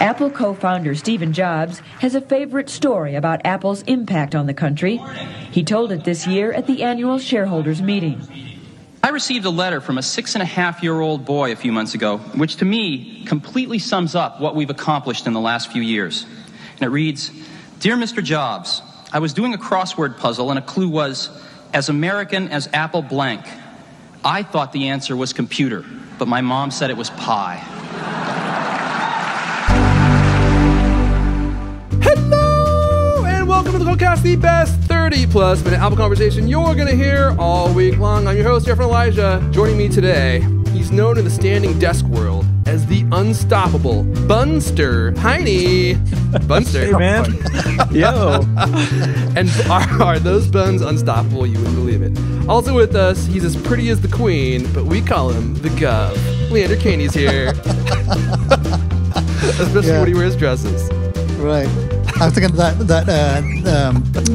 Apple co-founder Steve Jobs has a favorite story about Apple's impact on the country. He told it this year at the annual shareholders meeting. I received a letter from a 6.5-year-old boy a few months ago, which to me completely sums up what we've accomplished in the last few years. And it reads, "Dear Mr. Jobs, I was doing a crossword puzzle and a clue was, as American as Apple blank. I thought the answer was computer, but my mom said it was pie." Hello, and welcome to the Cultcast, the best 30-plus minute Apple conversation you're going to hear all week long. I'm your host, Jeffrey Elijah. Joining me today, he's known in the standing desk world as the unstoppable Bunster. Heiny. Bunster. Hey, man. Yo. And are those buns unstoppable? You wouldn't believe it. Also with us, he's as pretty as the queen, but we call him the Gov. Leander Caney's here. Especially when he wears dresses. Right. I was thinking of that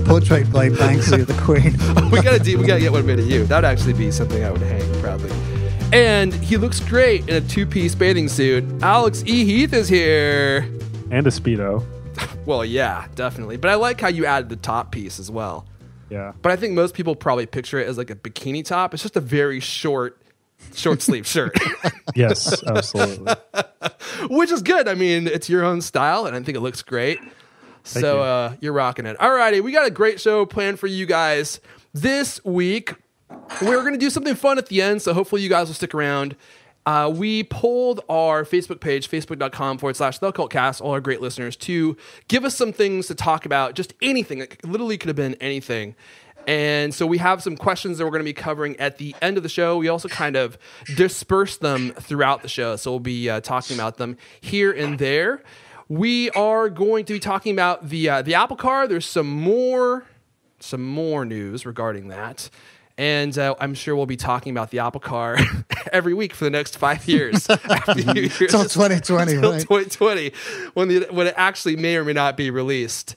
portrait by Banksy of the Queen. we gotta get one made of you. That would actually be something I would hang proudly. And he looks great in a two-piece bathing suit. Alex E. Heath is here. And a Speedo. Well, yeah, definitely. But I like how you added the top piece as well. Yeah. But I think most people probably picture it as like a bikini top. It's just a very short sleeve shirt. Yes, absolutely. Which is good. I mean, it's your own style, and I think it looks great. So you're rocking it. All righty, we got a great show planned for you guys this week. We're going to do something fun at the end, so hopefully you guys will stick around. We polled our Facebook page, facebook.com/TheCultcast, all our great listeners, to give us some things to talk about, just anything. It literally could have been anything. And so we have some questions that we're going to be covering at the end of the show. We also kind of disperse them throughout the show, so we'll be talking about them here and there. We are going to be talking about the Apple Car. There's some more news regarding that. And I'm sure we'll be talking about the Apple Car every week for the next 5 years. Until 2020, until right? 2020, when it actually may or may not be released.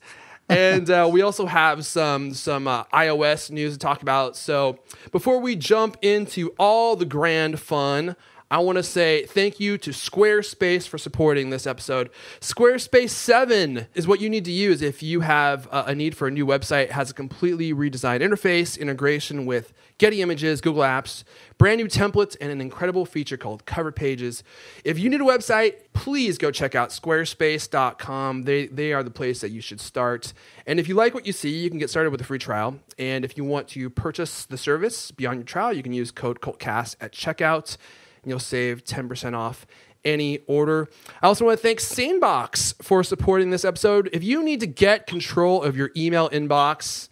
And we also have some iOS news to talk about. So before we jump into all the grand fun, I want to say thank you to Squarespace for supporting this episode. Squarespace 7 is what you need to use if you have a need for a new website. It has a completely redesigned interface, integration with Getty Images, Google Apps, brand new templates, and an incredible feature called Cover Pages. If you need a website, please go check out squarespace.com. They are the place that you should start. And if you like what you see, you can get started with a free trial. And if you want to purchase the service beyond your trial, you can use code CULTCAST at checkout. And you'll save 10% off any order. I also want to thank Sanebox for supporting this episode. If you need to get control of your email inbox,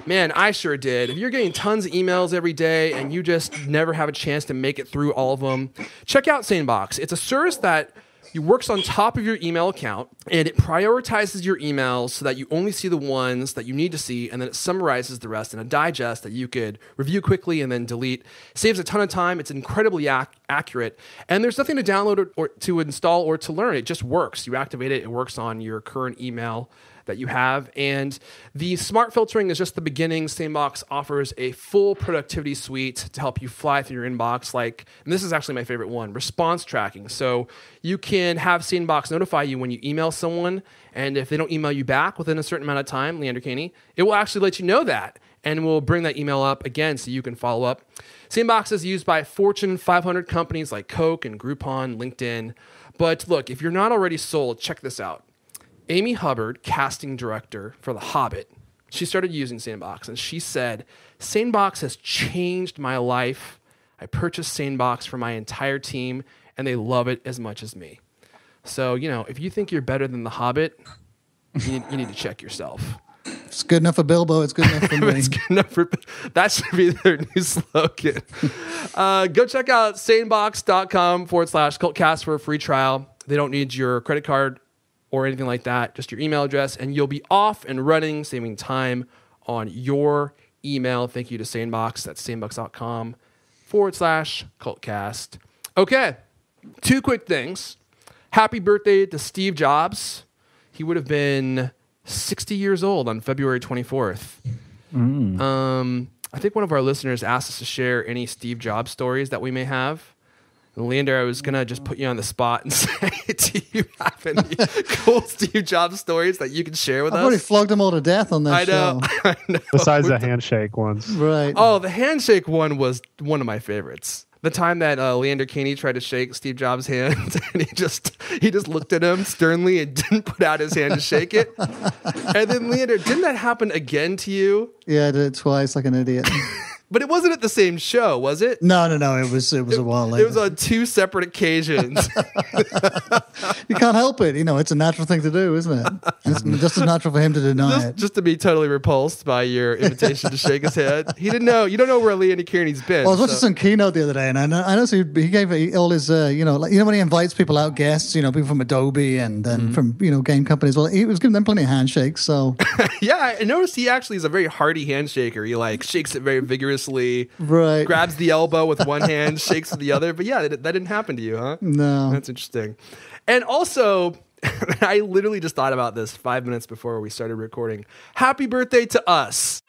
man, I sure did. If you're getting tons of emails every day and you just never have a chance to make it through all of them, check out Sanebox. It's a service that works on top of your email account, and it prioritizes your emails so that you only see the ones that you need to see, and then it summarizes the rest in a digest that you could review quickly and then delete. Saves a ton of time. It's incredibly accurate, and there's nothing to download or to install or to learn. It just works. You activate it. It works on your current email that you have. And the smart filtering is just the beginning. Sanebox offers a full productivity suite to help you fly through your inbox. And this is actually my favorite one, response tracking. So you can have Sanebox notify you when you email someone, and if they don't email you back within a certain amount of time, Leander Caney, it will actually let you know that, and will bring that email up again so you can follow up. Sanebox is used by Fortune 500 companies like Coke and Groupon, LinkedIn. But look, if you're not already sold, check this out. Amy Hubbard, casting director for The Hobbit, she started using Sanebox, and she said, "Sanebox has changed my life. I purchased Sanebox for my entire team, and they love it as much as me." So, if you think you're better than The Hobbit, you need to check yourself. It's good enough for Bilbo. It's good enough for me. It's good enough for... That should be their new slogan. Go check out sanebox.com/cultcast for a free trial. They don't need your credit card or anything like that, just your email address, and you'll be off and running, saving time on your email. Thank you to Sanebox. That's sanebox.com/cultcast. Okay, 2 quick things. Happy birthday to Steve Jobs. He would have been 60 years old on February 24th. I think one of our listeners asked us to share any Steve Jobs stories that we may have. And Leander, I was going to just put you on the spot and say, do you have any cool Steve Jobs stories that you can share with us? I've already flogged them all to death on that show. I know. Besides the handshake ones. Right. Oh, the handshake one was one of my favorites. The time that Leander Caney tried to shake Steve Jobs' hand, and he just looked at him sternly and didn't put out his hand to shake it. And then Leander, didn't that happen again to you? Yeah, I did it twice like an idiot. But it wasn't at the same show, was it? No. It was a while later. It was on two separate occasions. You can't help it. It's a natural thing to do, isn't it? And it's just as natural for him to deny it. Just to be totally repulsed by your invitation to shake his hand. He didn't know. You don't know where Leander Kearney's been. Well, I was watching some keynote the other day, and I know so he gave all his, when he invites people out, guests, people from Adobe and from, game companies. Well, he was giving them plenty of handshakes, so. Yeah, I noticed he actually is a very hearty handshaker. He shakes it very vigorously. Right. Grabs the elbow with one hand, shakes with the other. But yeah, that didn't happen to you, huh? No. That's interesting. And also, I literally just thought about this 5 minutes before we started recording. Happy birthday to us.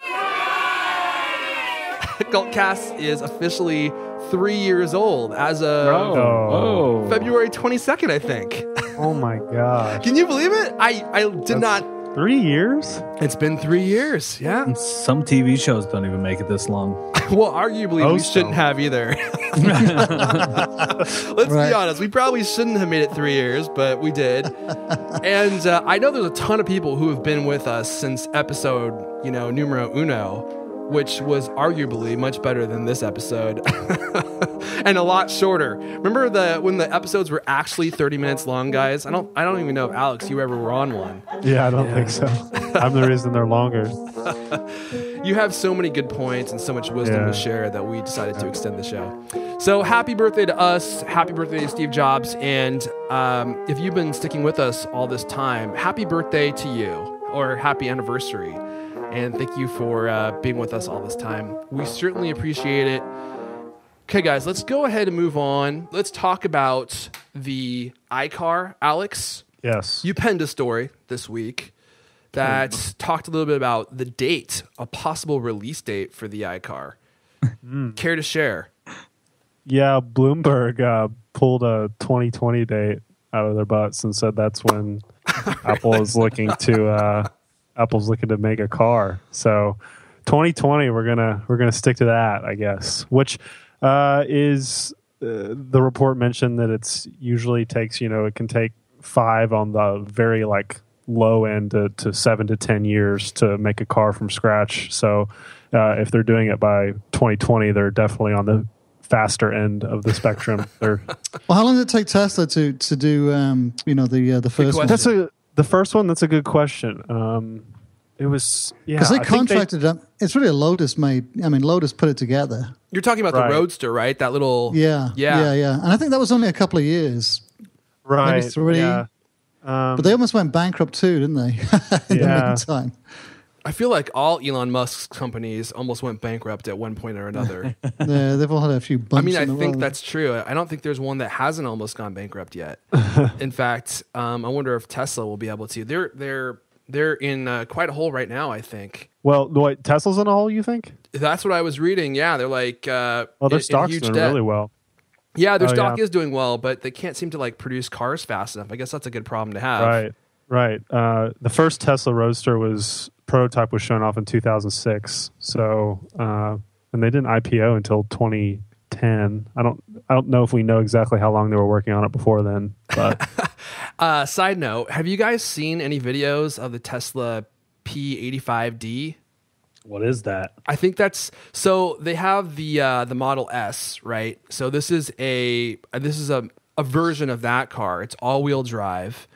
Cultcast is officially 3 years old as of February 22nd, I think. Oh my gosh. Can you believe it? I did not. 3 years? It's been 3 years, yeah. Some TV shows don't even make it this long. Well, arguably, we shouldn't have either. Let's be honest. We probably shouldn't have made it 3 years, but we did. And I know there's a ton of people who have been with us since episode, numero uno, which was arguably much better than this episode. And a lot shorter. Remember when the episodes were actually 30 minutes long, guys? I don't even know if Alex, you ever were on one. Yeah, I don't think so. I'm the reason they're longer. You have so many good points and so much wisdom to share that we decided to extend the show. So happy birthday to us. Happy birthday to Steve Jobs. And if you've been sticking with us all this time, happy birthday to you, or happy anniversary. And thank you for being with us all this time. We certainly appreciate it. Okay, guys, let's go ahead and move on. Let's talk about the ICar. Alex? Yes. You penned a story this week that talked a little bit about the date, a possible release date for the iCar. Care to share? Yeah, Bloomberg pulled a 2020 date out of their butts and said that's when Apple is looking to make a car. So 2020, we're gonna stick to that, I guess. Which is the report mentioned that it's usually takes it can take 5 on the very low end to 7 to 10 years to make a car from scratch. So if they're doing it by 2020, they're definitely on the faster end of the spectrum. Well, how long did it take Tesla to do the first one? The first one. That's a good question. It was because they contracted it. It's really a Lotus made. I mean, Lotus put it together. You're talking about the Roadster, right? That little yeah. And I think that was only a couple of years, right? Maybe 3. Yeah. But they almost went bankrupt too, didn't they? In the meantime. I feel like all Elon Musk's companies almost went bankrupt at one point or another. Yeah, they've all had a few bumps. I think that's true. I don't think there's one that hasn't almost gone bankrupt yet. In fact, I wonder if Tesla will be able to. They're in quite a hole right now, I think. Well, wait, Tesla's in a hole, you think? That's what I was reading. Yeah, they're like their stock's doing really well. Yeah, their stock is doing well, but they can't seem to produce cars fast enough. I guess that's a good problem to have. Right. The first Tesla Roadster prototype was shown off in 2006. So, and they didn't IPO until 2010. I don't know if we know exactly how long they were working on it before then. But side note: have you guys seen any videos of the Tesla P85D? What is that? I think that's so they have the Model S, right? So this is a version of that car. It's all-wheel drive,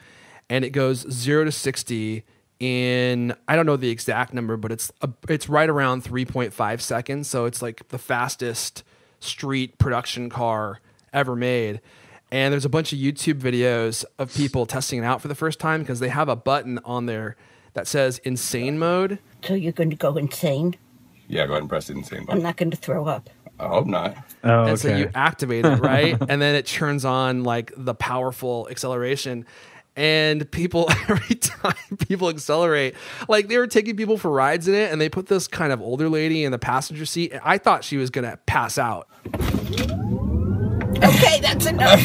and it goes 0 to 60 in, I don't know the exact number, but it's right around 3.5 seconds. So it's like the fastest street production car ever made. And there's a bunch of YouTube videos of people testing it out for the first time because they have a button on there that says insane mode. So you're going to go insane? Yeah, go ahead and press the insane button. I'm not going to throw up. I hope not. Oh, and so you activate it, right? And then it turns on the powerful acceleration. And people, every time people accelerate, they were taking people for rides in it, and they put this kind of older lady in the passenger seat. And I thought she was going to pass out. Okay, that's enough.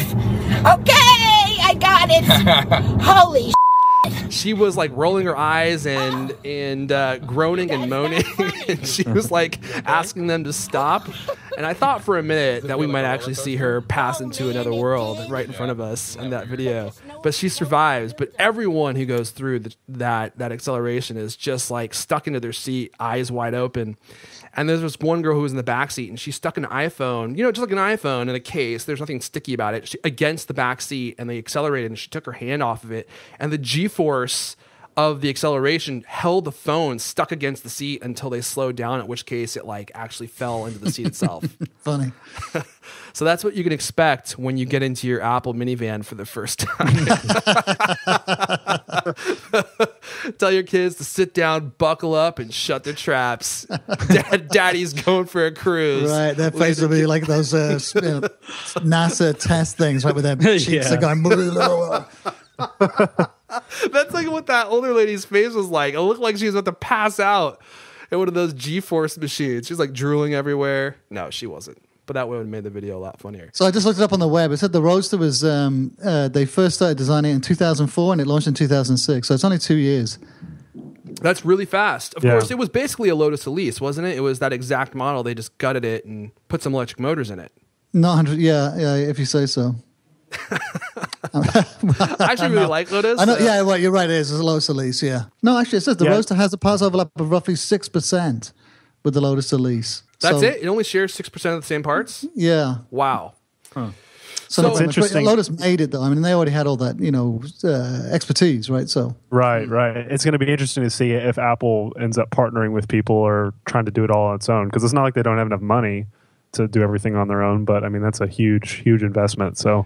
Okay, I got it. Holy She was like rolling her eyes and groaning and moaning, and she was like asking them to stop. And I thought for a minute that we might actually see her pass into another world right in front of us in that video. But she survives. But everyone who goes through that acceleration is just like stuck into their seat, eyes wide open. And there's this one girl who was in the back seat, and she stuck an iPhone, just like an iPhone in a case. There's nothing sticky about it. Against the back seat, and they accelerated, and she took her hand off of it. And the G-force of the acceleration held the phone stuck against the seat until they slowed down, at which case it like actually fell into the seat itself. Funny. So that's what you can expect when you get into your Apple minivan for the first time. Tell your kids to sit down, buckle up, and shut their traps. Daddy's going for a cruise. Right, their face will be like those NASA test things, right, with their cheeks are going. That's like what that older lady's face was like. It looked like she was about to pass out in one of those G-force machines. She was like drooling everywhere. No, she wasn't. But that would have made the video a lot funnier. So I just looked it up on the web. It said the Roadster was, they first started designing it in 2004 and it launched in 2006. So it's only 2 years. That's really fast. Of course, it was basically a Lotus Elise, wasn't it? It was that exact model. They just gutted it and put some electric motors in it. Not 100, yeah, if you say so. I actually really like Lotus. I know, yeah, well, you're right. It is. It's a Lotus Elise, yeah. No, actually, it says the Roadster has a parts overlap of roughly 6% with the Lotus Elise. That's it? It only shares 6% of the same parts? Yeah. Wow. Huh. So it's interesting. Lotus made it, though. I mean, they already had all that, expertise, right? So Right. It's going to be interesting to see if Apple ends up partnering with people or trying to do it all on its own, because it's not like they don't have enough money to do everything on their own. But I mean, that's a huge investment. So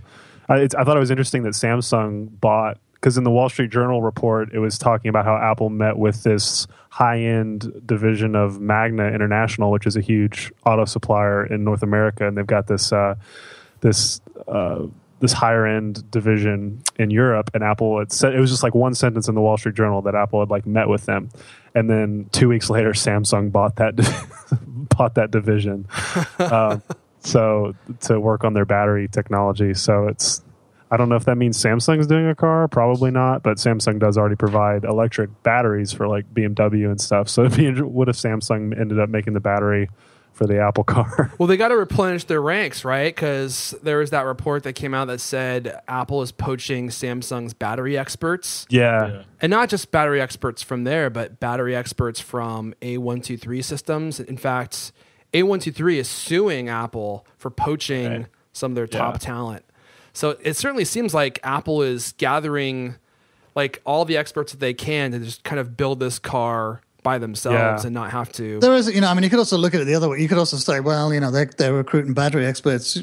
I thought it was interesting that Samsung bought, because in the Wall Street Journal report, it was talking about how Apple met with this high-end division of Magna International, which is a huge auto supplier in North America, and they've got this higher-end division in Europe. And Apple, it was just like one sentence in the Wall Street Journal that Apple had like met with them, and then 2 weeks later, Samsung bought that division, so to work on their battery technology. So I don't know if that means Samsung's doing a car, probably not, but Samsung does already provide electric batteries for like BMW and stuff. So what if Samsung ended up making the battery for the Apple car? Well, they got to replenish their ranks, right? Because there was that report that came out that said Apple is poaching Samsung's battery experts. Yeah. And not just battery experts from there, but battery experts from A123 systems. In fact, A123 is suing Apple for poaching some of their top talent. So it certainly seems like Apple is gathering like all the experts that they can to just kind of build this car by themselves and not have to. There is, I mean, you could also look at it the other way. You could also say, well, they're recruiting battery experts,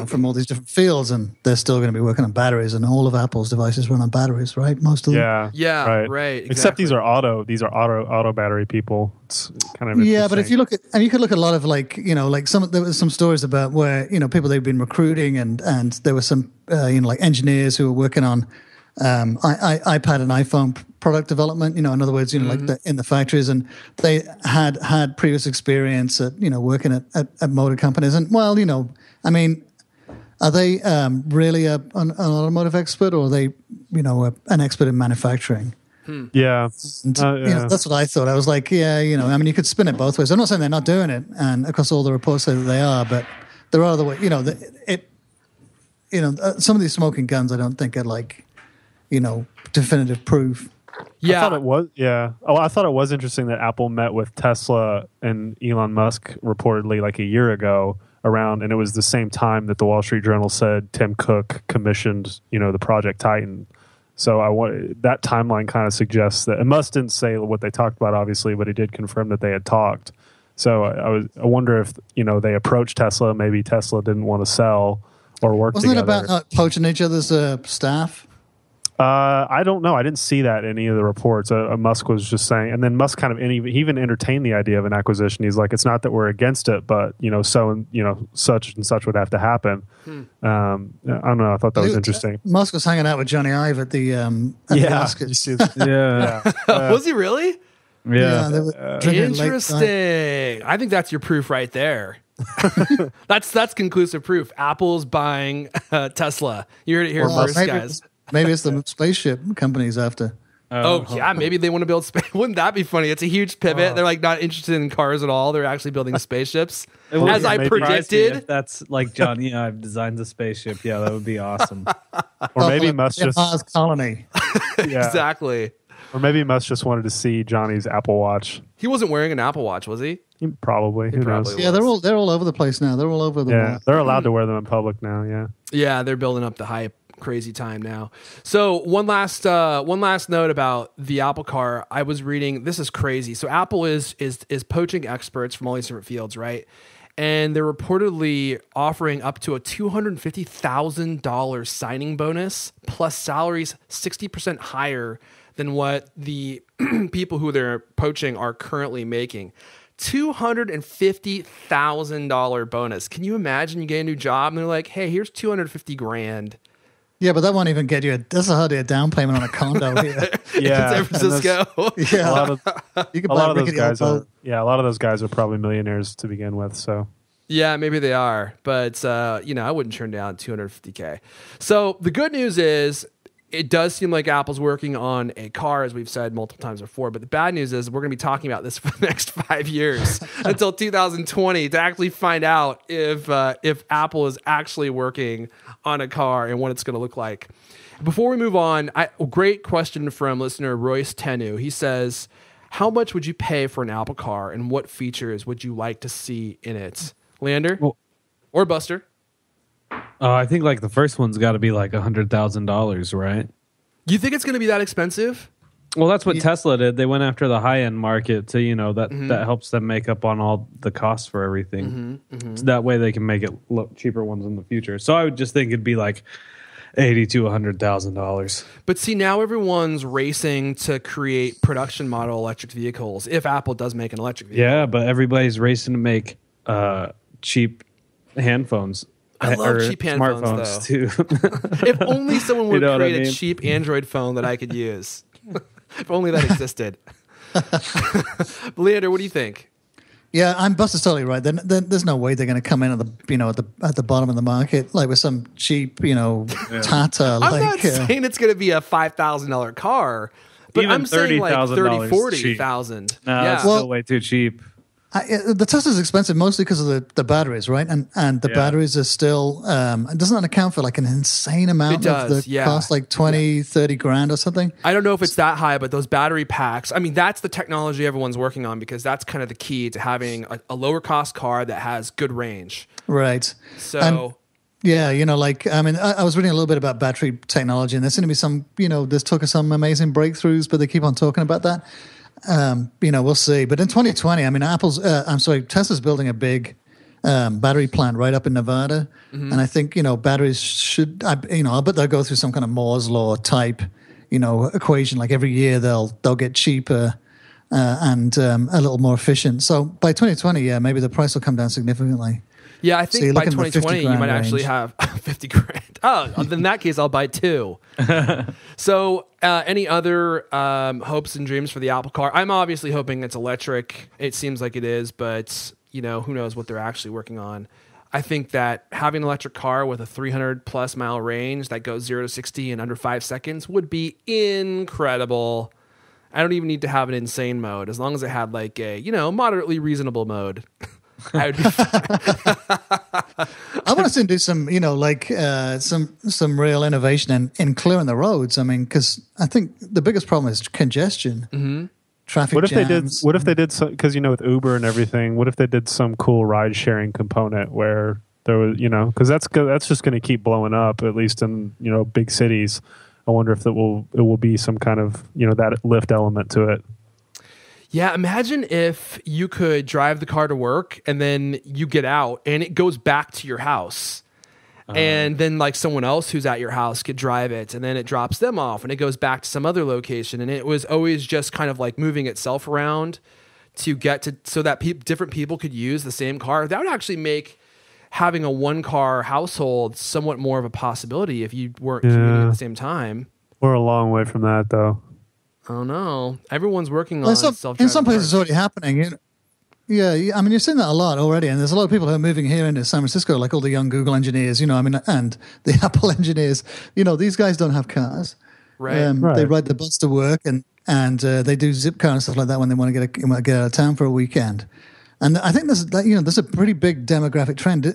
from all these different fields, and they're still going to be working on batteries, and all of Apple's devices run on batteries, right? Most of them. Yeah, right. Exactly. Except these are auto battery people. It's kind of but if you look at, and you could look at a lot of there was some stories about where people they've been recruiting, and there were some like engineers who were working on iPad and iPhone product development. In other words, like in the factories, and they had previous experience at working at motor companies, and I mean. Are they really an automotive expert, or are they, an expert in manufacturing? Yeah. That's what I thought. I was like, I mean, you could spin it both ways. I'm not saying they're not doing it, and of course, all the reports say that they are, but there are other ways. Some of these smoking guns, I don't think are like, definitive proof. Yeah, I thought it was. Yeah. Oh, I thought it was interesting that Apple met with Tesla and Elon Musk reportedly like a year ago. And it was the same time that the Wall Street Journal said Tim Cook commissioned, the Project Titan. So that timeline kind of suggests that, and Musk didn't say what they talked about, obviously, but he did confirm that they had talked. So I wonder if they approached Tesla. Maybe Tesla didn't want to sell or work together. Wasn't it about not poaching each other's staff? I don't know. I didn't see that in any of the reports. Musk was just saying, and then Musk kind of he even entertained the idea of an acquisition. He's like, it's not that we're against it, but such and such would have to happen. I don't know. I thought that was interesting. Musk was hanging out with Johnny Ive at the yeah. Was he really? Yeah. Interesting. I think that's your proof right there. That's conclusive proof. Apple's buying Tesla. You heard it here first, guys. Maybe it's the spaceship companies after. Oh, yeah, maybe they want to build space. Wouldn't that be funny? It's a huge pivot. They're like not interested in cars at all. They're actually building spaceships. As I predicted. If that's like Johnny I've designed a spaceship. Yeah, that would be awesome. Or maybe Musk just Mars colony. Exactly. Or maybe Musk just wanted to see Johnny's Apple Watch. He wasn't wearing an Apple Watch, was he? Probably. Who knows? Yeah, they're all over the place now. They're all over the world. They're allowed to wear them in public now. Yeah. Yeah, they're building up the hype. Crazy time now. So one last note about the Apple Car. I was reading. This is crazy. So Apple is poaching experts from all these different fields, right? And they're reportedly offering up to a $250,000 signing bonus plus salaries 60% higher than what the people who they're poaching are currently making. $250,000 bonus. Can you imagine you get a new job and they're like, hey, here's $250,000. Yeah, but that won't even get you. That's hardly a down payment on a condo here. In San Francisco. Yeah, A lot of you could a buy lot of those rickety guys old are. Yeah, a lot of those guys are probably millionaires to begin with. So Yeah, maybe they are, but I wouldn't turn down $250K. So the good news is it does seem like Apple's working on a car, as we've said multiple times before. But the bad news is we're going to be talking about this for the next 5 years until 2020 to actually find out if Apple is actually working on a car and what it's going to look like. Before we move on, a great question from listener Royce Tenu. He says, how much would you pay for an Apple car and what features would you like to see in it? Lander or Buster? I think like the first one's got to be like $100,000, right? You think it's going to be that expensive? Well, that's what Tesla did. They went after the high end market to, that helps them make up on all the costs for everything. So that way they can make it look cheaper ones in the future. So I would just think it'd be like $80,000 to $100,000. But see, now everyone's racing to create production model electric vehicles if Apple does make an electric vehicle. Yeah, but everybody's racing to make cheap handphones. I love cheap handphones, too. If only someone would create a cheap Android phone that I could use. If only that existed. Leander, what do you think? Yeah, I'm Buster's totally right. There's no way they're going to come in at the bottom of the market like with some cheap Tata. I'm not saying it's going to be a $5,000 car, but even I'm saying like $30,000, $40,000. $40,000. No, it's still way too cheap. The Tesla's expensive mostly because of the batteries, right? And the batteries are still, it doesn't account for like an insane amount of the cost, like 20, 30 grand or something. I don't know if it's that high, but those battery packs, I mean, that's the technology everyone's working on because that's kind of the key to having a lower cost car that has good range. Right. So... yeah, I was reading a little bit about battery technology and there's going to be some, there's talk of some amazing breakthroughs, but they keep on talking about that. We'll see. But in 2020, Tesla's building a big battery plant right up in Nevada. And I think, batteries should, I'll bet they'll go through some kind of Moore's law type, equation. Like every year they'll get cheaper and a little more efficient. So by 2020, maybe the price will come down significantly. Yeah, I think by 2020 you might actually have 50 grand. Oh, in that case, I'll buy two. So any other hopes and dreams for the Apple car? I'm obviously hoping it's electric. It seems like it is, but who knows what they're actually working on. I think that having an electric car with a 300 plus mile range that goes 0 to 60 in under 5 seconds would be incredible. I don't even need to have an insane mode as long as it had like a, moderately reasonable mode. I would be I want to see them do some real innovation in clearing the roads. I mean, because I think the biggest problem is congestion, traffic jams. What if they did some? Because with Uber and everything, what if they did some cool ride sharing component where there was, because that's just going to keep blowing up at least in big cities. I wonder if it will be some kind of that lift element to it. Yeah, imagine if you could drive the car to work and then you get out and it goes back to your house. And then like someone else who's at your house could drive it and then it drops them off and it goes back to some other location. And it was always just kind of like moving itself around to get to so that different people could use the same car. That would actually make having a one car household somewhat more of a possibility if you weren't commuting at the same time. We're a long way from that though. Oh no! Everyone's working on self-driving. In some places, it's already happening. Yeah, I mean, you're seeing that a lot already, and there's a lot of people who are moving here into San Francisco, like all the young Google engineers, I mean, and the Apple engineers. These guys don't have cars. Right. They ride the bus to work, and they do Zipcar and stuff like that when they want to get out of town for a weekend. And I think there's a pretty big demographic trend.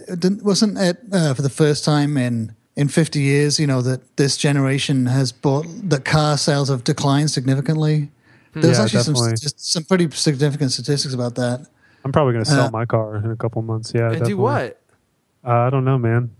Wasn't it for the first time in 50 years, that this generation has that car sales have declined significantly? There's actually some pretty significant statistics about that. I'm probably going to sell my car in a couple months. Yeah, and do what? I don't know, man.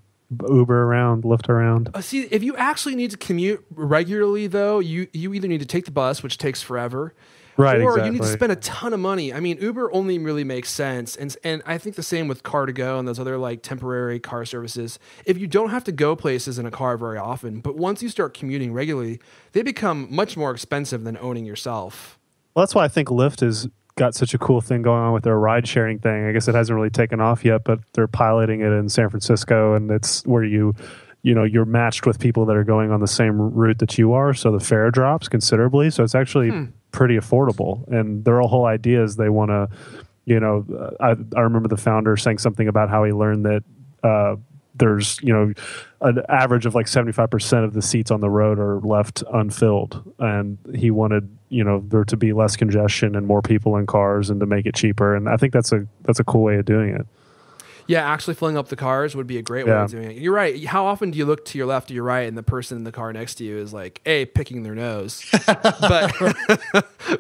Uber around, Lyft around. See, if you actually need to commute regularly, though, you either need to take the bus, which takes forever, right? Or exactly. you need to spend a ton of money. I mean, Uber only really makes sense, and I think the same with Car2Go and those other like temporary car services. If you don't have to go places in a car very often, but once you start commuting regularly, they become much more expensive than owning yourself. Well, that's why I think Lyft has got such a cool thing going on with their ride sharing thing. I guess it hasn't really taken off yet, but they're piloting it in San Francisco, and it's where you're matched with people that are going on the same route that you are, so the fare drops considerably. So it's actually pretty affordable. And their whole idea is they want to, I remember the founder saying something about how he learned that there's an average of like 75% of the seats on the road are left unfilled, and he wanted there to be less congestion and more people in cars and to make it cheaper. And I think that's a cool way of doing it. Yeah, actually filling up the cars would be a great way of doing it. You're right. How often do you look to your left or your right and the person in the car next to you is like, A, picking their nose, but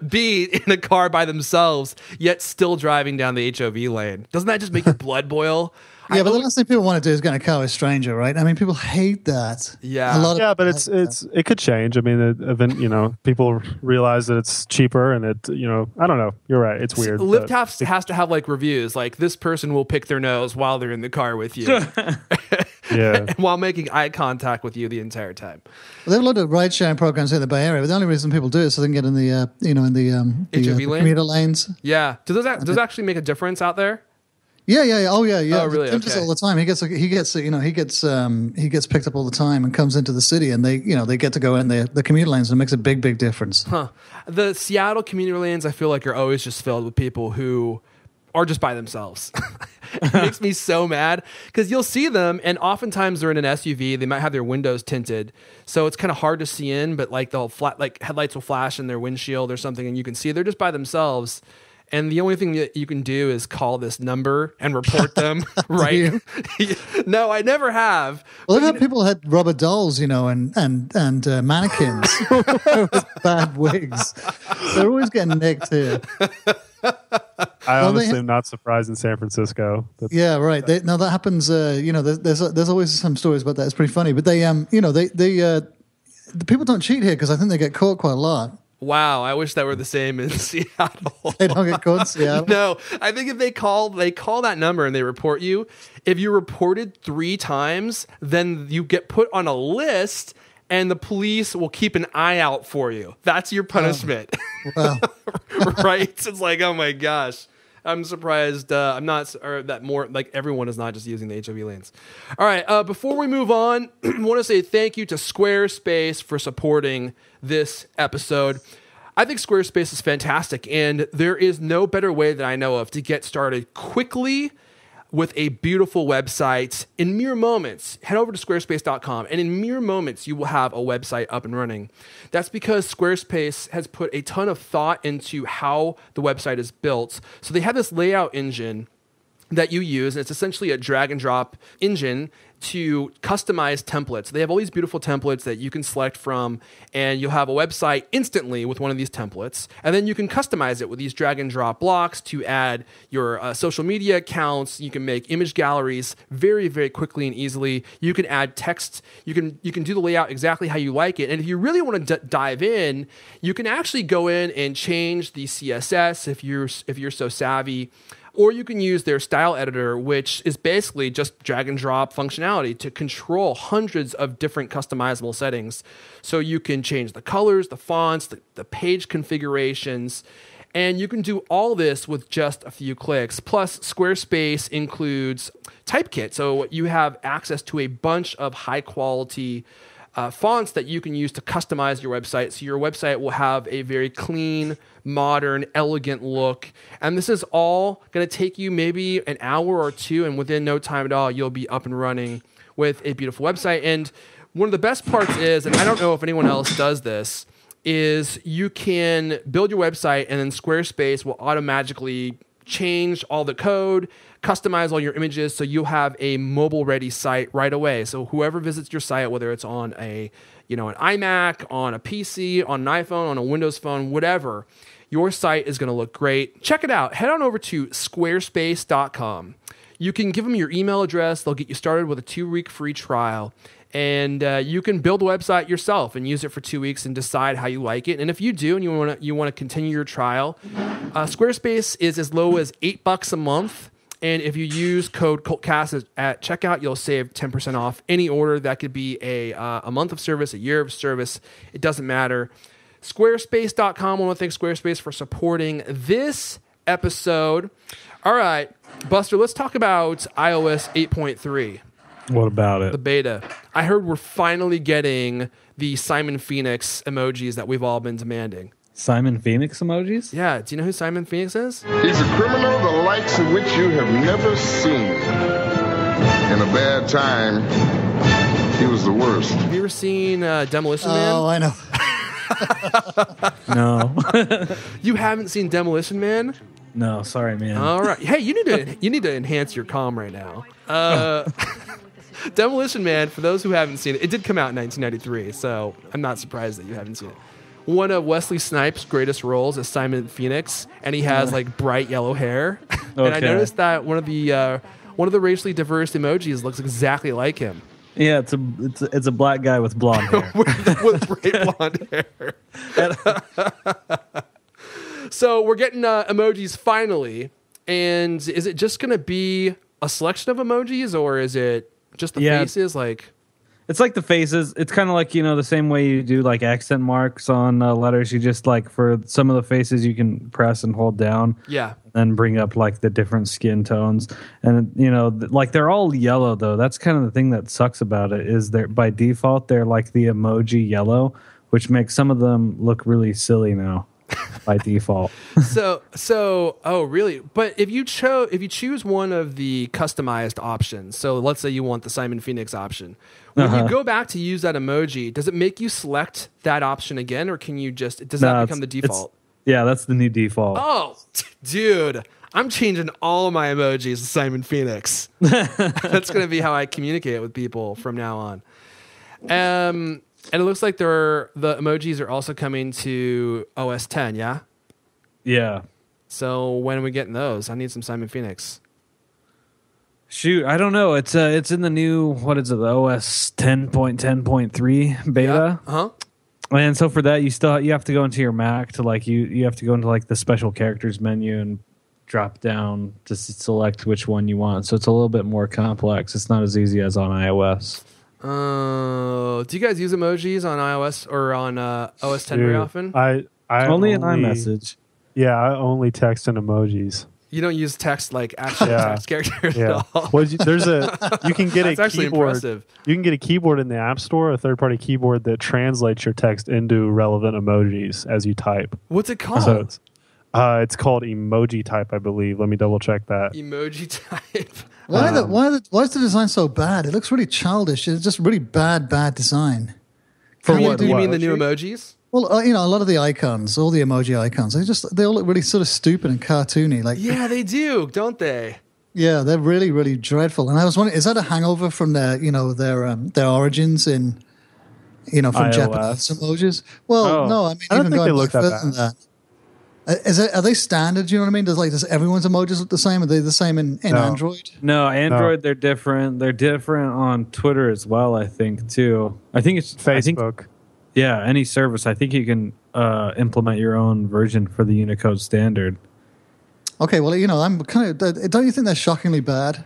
B, in a car by themselves, yet still driving down the HOV lane? Doesn't that just make your blood boil? Yeah, but the last thing people want to do is get in a car with a stranger, right? I mean, people hate that. Yeah, but it could change. I mean, people realize that it's cheaper, and I don't know. You're right. It's weird. Lyft has to have like reviews, like this person will pick their nose while they're in the car with you, yeah, while making eye contact with you the entire time. Well, they have a lot of ride sharing programs in the Bay Area, but the only reason people do it is so they can get in the HOV lane? commuter lanes. Yeah, does that actually make a difference out there? Yeah. Oh, yeah. Oh, really? Tim does it all the time. He gets picked up all the time and comes into the city, and they get to go in the commuter lanes, and it makes a big difference. Huh. The Seattle commuter lanes, I feel like, are always just filled with people who are just by themselves. It makes me so mad because you'll see them, and oftentimes they're in an SUV. They might have their windows tinted, so it's kind of hard to see in. But like headlights will flash in their windshield or something, and you can see they're just by themselves. And the only thing that you can do is call this number and report them, right? No, I never have. Well, I've had people had rubber dolls, and mannequins with bad wigs. They're always getting nicked here. I honestly am not surprised in San Francisco. Yeah, right. Now that happens. There's always some stories about that. It's pretty funny, but the people don't cheat here because I think they get caught quite a lot. Wow, I wish that were the same in Seattle. They don't get caught in Seattle? No, I think if they call that number and they report you, if you're reported 3 times, then you get put on a list and the police will keep an eye out for you. That's your punishment. Wow. Right? It's like, oh my gosh. I'm surprised that more like everyone is not just using the HOV lanes. All right, before we move on, I want to say thank you to Squarespace for supporting this episode. I think Squarespace is fantastic, and there is no better way that I know of to get started quickly with a beautiful website in mere moments. Head over to squarespace.com, and in mere moments, you will have a website up and running. That's because Squarespace has put a ton of thought into how the website is built. So they have this layout engine that you use, and it's essentially a drag and drop engine to customize templates. They have all these beautiful templates that you can select from, and you'll have a website instantly with one of these templates. And then you can customize it with these drag and drop blocks to add your social media accounts. You can make image galleries very, very quickly and easily. You can add text. You can do the layout exactly how you like it. And if you really want to dive in, you can actually go in and change the CSS if you're so savvy. Or you can use their style editor, which is basically just drag and drop functionality to control hundreds of different customizable settings. So you can change the colors, the fonts, the page configurations, and you can do all this with just a few clicks. Plus, Squarespace includes Typekit, so you have access to a bunch of high quality fonts that you can use to customize your website. So your website will have a very clean, modern, elegant look. And this is all going to take you maybe an hour or two, and within no time at all, you'll be up and running with a beautiful website. And one of the best parts is, and I don't know if anyone else does this, is you can build your website and then Squarespace will automatically change all the code, customize all your images, so you'll have a mobile-ready site right away. So whoever visits your site, whether it's on an iMac, on a PC, on an iPhone, on a Windows phone, whatever, your site is going to look great. Check it out. Head on over to squarespace.com. You can give them your email address. They'll get you started with a 2-week free trial. And you can build a website yourself and use it for 2 weeks and decide how you like it. And if you do and you want to continue your trial, Squarespace is as low as $8 a month. And if you use code Cultcast at checkout, you'll save 10% off any order. That could be a month of service, a year of service. It doesn't matter. Squarespace.com. I want to thank Squarespace for supporting this episode. All right, Buster, let's talk about iOS 8.3. What about it? The beta. I heard we're finally getting the Simon Phoenix emojis that we've all been demanding. Simon Phoenix emojis? Yeah. Do you know who Simon Phoenix is? He's a criminal the likes of which you have never seen. In a bad time, he was the worst. Have you ever seen Demolition Man? Oh, I know. No. You haven't seen Demolition Man? No, sorry, man. All right. Hey, you need to enhance your comm right now. Demolition Man, for those who haven't seen it, it did come out in 1993, so I'm not surprised that you haven't seen it. One of Wesley Snipes' greatest roles is Simon Phoenix, and he has like bright yellow hair. Okay. And I noticed that one of the racially diverse emojis looks exactly like him. Yeah, it's a black guy with blonde hair. with bright blonde hair. So we're getting emojis finally, and is it just going to be a selection of emojis, or is it just the faces? Like, it's like the faces. It's kind of like, the same way you do like accent marks on letters. You just like for some of the faces you can press and hold down. Yeah. And bring up like the different skin tones. And, like they're all yellow though. That's kind of the thing that sucks about it is by default, they're like the emoji yellow, which makes some of them look really silly now. By default. Oh really? But if you choose one of the customized options, so let's say you want the Simon Phoenix option, when you go back to use that emoji, does it make you select that option again, or can you does that become the default? Yeah, that's the new default. Oh, dude, I'm changing all my emojis to Simon Phoenix. That's going to be how I communicate with people from now on. And it looks like the emojis are also coming to OS 10, yeah? Yeah. So when are we getting those? I need some Simon Phoenix. Shoot, I don't know. It's in the new, what is it, the OS 10.10.3 beta. Yeah. Uh-huh. And so for that, you have to go into your Mac to like you have to go into like the special characters menu and drop down to select which one you want. So it's a little bit more complex. It's not as easy as on iOS. Do you guys use emojis on iOS or on OS 10 very often? I only in iMessage. Yeah, I only text in emojis. You don't use text like actual text characters at all. Well, you can get That's a actually keyboard. impressive. You can get a keyboard in the App Store, a third-party keyboard that translates your text into relevant emojis as you type. What's it called? So it's called Emoji Type, I believe. Let me double check that. Emoji Type. Why is the design so bad? It looks really childish. It's just really bad design. Do you mean the new emojis? Well, a lot of the icons, all the emoji icons, they all look really sort of stupid and cartoony. Like, yeah, they do, don't they? Yeah, they're really, really dreadful. And I was wondering, is that a hangover from their origins in, from iOS. Japanese emojis? Well, no, I mean, I don't even think going they look further that than that. Are they standard? Do you know what I mean? Does everyone's emojis look the same? Are they the same in Android? No, Android they're different. They're different on Twitter as well, I think too. I think it's Facebook. Yeah, any service. I think you can implement your own version for the Unicode standard. Okay, well, I'm kind of. Don't you think they're shockingly bad?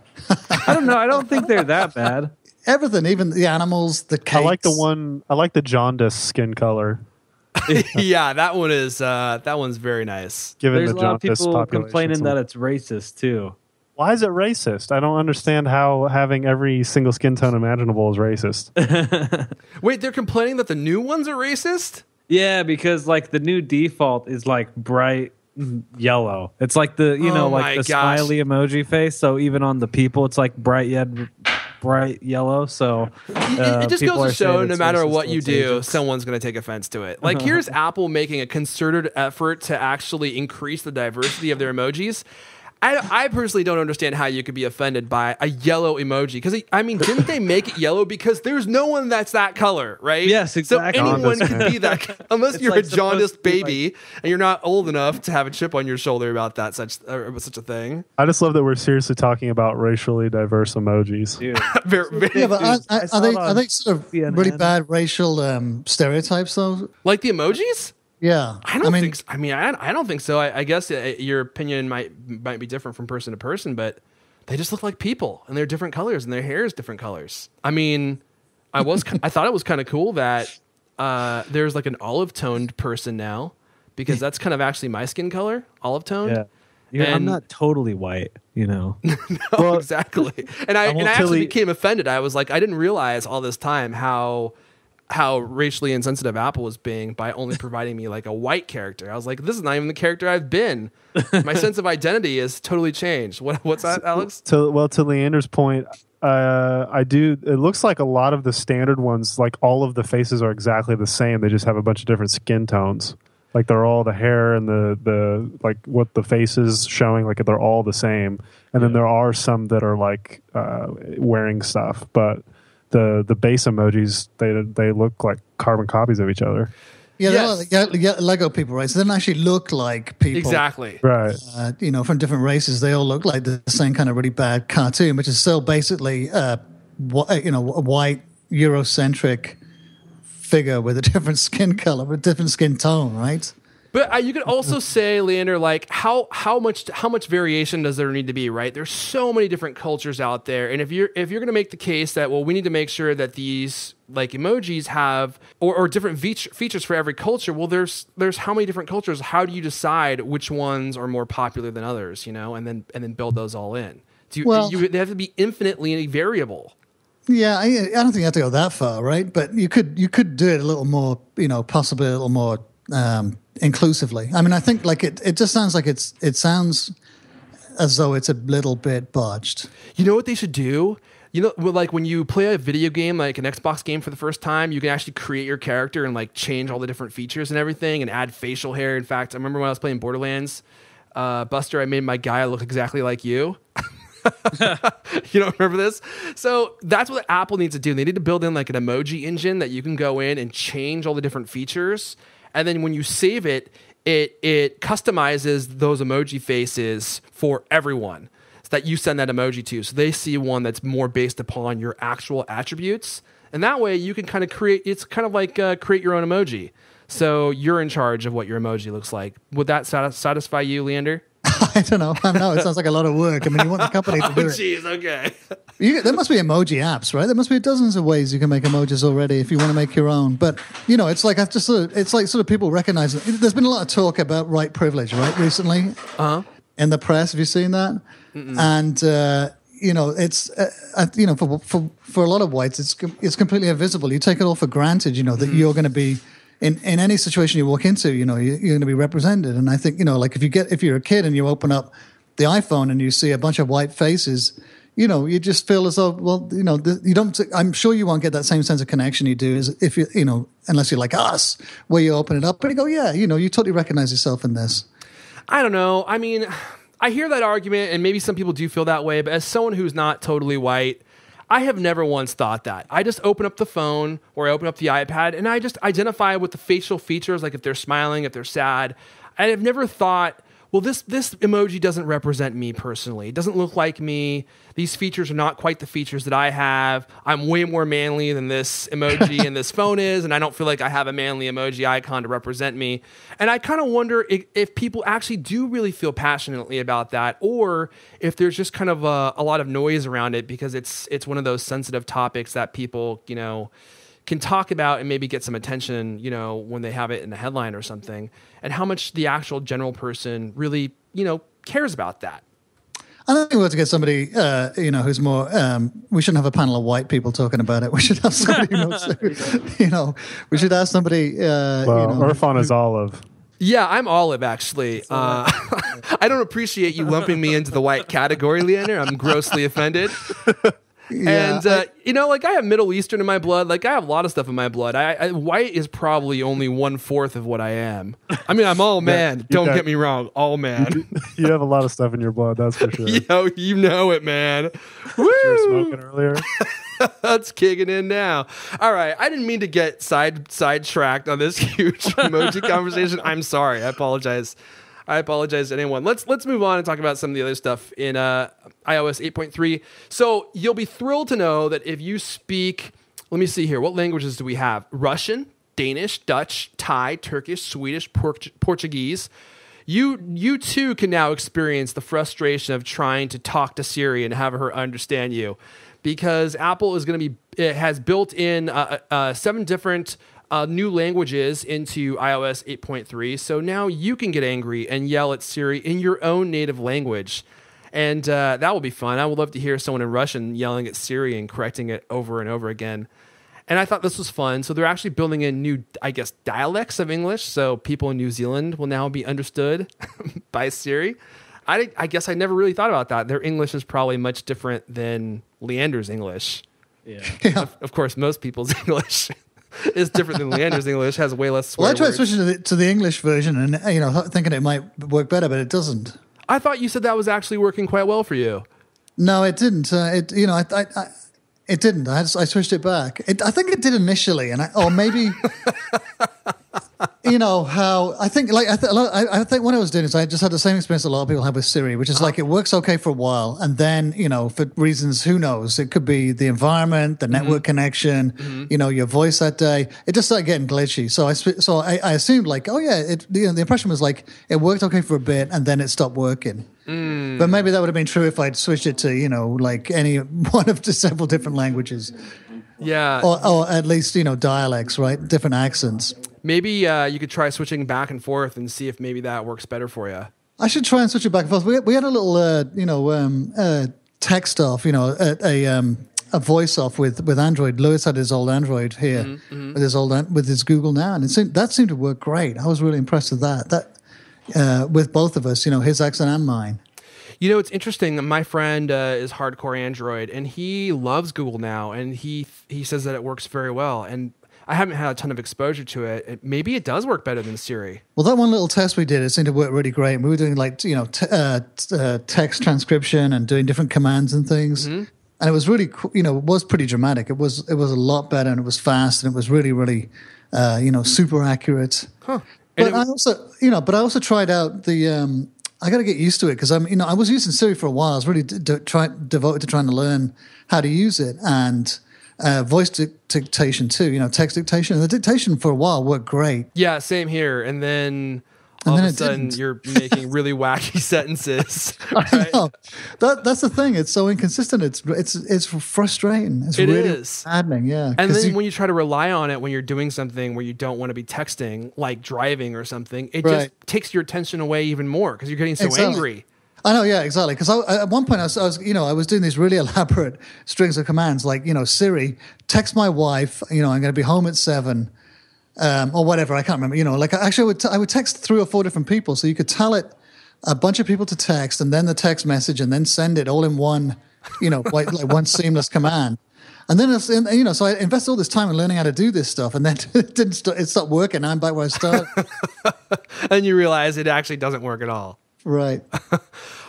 I don't know. I don't think they're that bad. Everything, even the animals, the cakes. I like the jaundice skin color. Yeah, that one's very nice. Given There's the a lot of jaundice people population. complaining that it's racist too. Why is it racist? I don't understand how having every single skin tone imaginable is racist. Wait, they're complaining that the new ones are racist? Yeah, because like the new default is like bright yellow. It's like the smiley emoji face. So even on the people, it's like bright yellow. So it just goes to show no matter what you do, agents. someone's going to take offense to it. Like here's Apple making a concerted effort to actually increase the diversity of their emojis. I personally don't understand how you could be offended by a yellow emoji. Because, I mean, didn't they make it yellow? Because there's no one that's that color, right? Yes, exactly. So anyone can be that, unless you're like a jaundiced supposed to be baby and you're not old enough to have a chip on your shoulder about that such a thing. I just love that we're seriously talking about racially diverse emojis. Yeah, but are they sort of really bad racial stereotypes, though? Like the emojis? Yeah, I don't think. I mean, I don't think so. I guess your opinion might be different from person to person, but they just look like people, and they're different colors, and their hair is different colors. I mean, I thought it was kind of cool that there's like an olive toned person now, because that's kind of actually my skin color, olive toned. Yeah, I'm not totally white, No, exactly. And I actually became offended. I was like, I didn't realize all this time how racially insensitive Apple was being by only providing me like a white character. I was like, this is not even the character I've been. My sense of identity is totally changed. What's that, Alex? To Leander's point, it looks like a lot of the standard ones, like all of the faces are exactly the same. They just have a bunch of different skin tones. Like they're all the hair and the like what the face is showing, like they're all the same. And then there are some that are like wearing stuff, but the base emojis, they look like carbon copies of each other. Yeah, they're like Lego people, right? So they don't actually look like people. Exactly. Right. From different races, they all look like the same kind of really bad cartoon, which is still basically a white Eurocentric figure with a different skin color, with a different skin tone, right? But you could also say, Leander, like how much variation does there need to be, right? There's so many different cultures out there, and if you're going to make the case that we need to make sure that these like emojis have or different features for every culture, well, there's how many different cultures? How do you decide which ones are more popular than others? And then build those all in. They have to be infinitely variable. Yeah, I don't think you have to go that far, right? But you could do it a little more, possibly a little more inclusively. I mean, I think like it just sounds like it sounds as though it's a little bit botched. You know what they should do? Like when you play a video game, like an Xbox game for the first time, you can actually create your character and like change all the different features and everything and add facial hair. In fact, I remember when I was playing Borderlands, Buster, I made my guy look exactly like you. You don't remember this? So that's what Apple needs to do. They need to build in like an emoji engine that you can go in and change all the different features. And then when you save it, it customizes those emoji faces for everyone so that you send that emoji to. So they see one that's more based upon your actual attributes. And that way you can kind of create your own emoji. So you're in charge of what your emoji looks like. Would that satisfy you, Leander? I don't know. It sounds like a lot of work. I mean, you want the company to do it. Oh, jeez, okay. There must be emoji apps, right? There must be dozens of ways you can make emojis already if you want to make your own. But it's like people recognize it. There's been a lot of talk about white privilege, right, recently in the press. Have you seen that? Mm-mm. And it's for a lot of whites, it's completely invisible. You take it all for granted, that you're going to be. In any situation you walk into, you're going to be represented. And I think, like if you're a kid and you open up the iPhone and you see a bunch of white faces, you just feel as though, well, you don't. I'm sure you won't get that same sense of connection you do as if unless you're like us, where you open it up. But you go, yeah, you totally recognize yourself in this. I don't know. I mean, I hear that argument, and maybe some people do feel that way. But as someone who's not totally white, I have never once thought that. I just open up the phone or I open up the iPad and I just identify with the facial features, like if they're smiling, if they're sad. I have never thought, well, this emoji doesn't represent me personally. It doesn't look like me. These features are not quite the features that I have. I'm way more manly than this emoji and this phone is, and I don't feel like I have a manly emoji icon to represent me. And I kind of wonder if people actually do really feel passionately about that, or if there's just kind of a lot of noise around it because it's one of those sensitive topics that people, can talk about and maybe get some attention, when they have it in a headline or something, and how much the actual general person really, cares about that. I don't think we have to get somebody, who's more. We shouldn't have a panel of white people talking about it. We should have somebody who knows. We should ask somebody. Irfan is olive. Yeah, I'm olive, actually. I don't appreciate you lumping me into the white category, Leander. I'm grossly offended. Yeah, and, I have Middle Eastern in my blood. Like, I have a lot of stuff in my blood. White is probably only 1/4 of what I am. I mean, I'm all man. Don't get me wrong. All man. You have a lot of stuff in your blood, that's for sure. Yo, you know it, man. Woo! You were smoking earlier. That's kicking in now. All right. I didn't mean to get sidetracked on this huge emoji conversation. I'm sorry. I apologize to anyone. Let's move on and talk about some of the other stuff in iOS 8.3. So you'll be thrilled to know that if you speak, let me see here, what languages do we have? Russian, Danish, Dutch, Thai, Turkish, Swedish, Portuguese. You too can now experience the frustration of trying to talk to Siri and have her understand you, because Apple is going to it has built in 7 different new languages into iOS 8.3. So now you can get angry and yell at Siri in your own native language. And that will be fun. I would love to hear someone in Russian yelling at Siri and correcting it over and over again. And I thought this was fun. So they're actually building in new, dialects of English. So people in New Zealand will now be understood by Siri. I guess I never really thought about that. Their English is probably much different than Leander's English. Yeah. Of course, most people's English is different than Leander's English, has way less swear Well, I tried words. switching to the English version and, thinking it might work better, but it doesn't. I thought you said that was actually working quite well for you. No, it didn't. It didn't. I switched it back. I think it did initially, or maybe, how I think. I think what I was doing is I just had the same experience a lot of people have with Siri, which is it works okay for a while, and then for reasons who knows, it could be the environment, the network connection, your voice that day. It just started getting glitchy. So I assumed the impression was it worked okay for a bit, and then it stopped working. But maybe that would have been true if I'd switched it to, any one of the several different languages. Yeah. Or at least, dialects, right? Different accents. Maybe you could try switching back and forth and see if maybe that works better for you. I should try and switch it back and forth. We had a little, text off, a voice off with Android. Lewis had his old Android here with his Google Now, and that seemed to work great. I was really impressed with that. With both of us, his accent and mine. It's interesting. My friend is hardcore Android, and he loves Google Now, and he says that it works very well. And I haven't had a ton of exposure to it. Maybe it does work better than Siri. Well, that one little test we did, it seemed to work really great. We were doing text transcription and doing different commands and things. Mm-hmm. And it was really, it was pretty dramatic. It was a lot better, and it was fast, and it was really, really, super accurate. Huh. But I also tried out the. I got to get used to it because I was using Siri for a while. I was really devoted to trying to learn how to use it, and voice dictation too. Text dictation. And the dictation for a while worked great. Yeah, same here. And then all of a sudden you're making really wacky sentences. Right? I know. That's the thing. It's so inconsistent. It's frustrating. It really is maddening. Yeah. And then when you try to rely on it when you're doing something where you don't want to be texting, like driving or something, it just takes your attention away even more because you're getting so angry. I know, yeah, exactly. Because at one point I was doing these really elaborate strings of commands, like Siri, text my wife. I'm going to be home at 7. Or whatever, I can't remember. Actually, I would text 3 or 4 different people, so you could tell it a bunch of people to text, and then the text message, and then send it all in one, like one seamless command. And then so I invested all this time in learning how to do this stuff, and then it stopped working. I'm back where I started. And you realize it actually doesn't work at all. Right.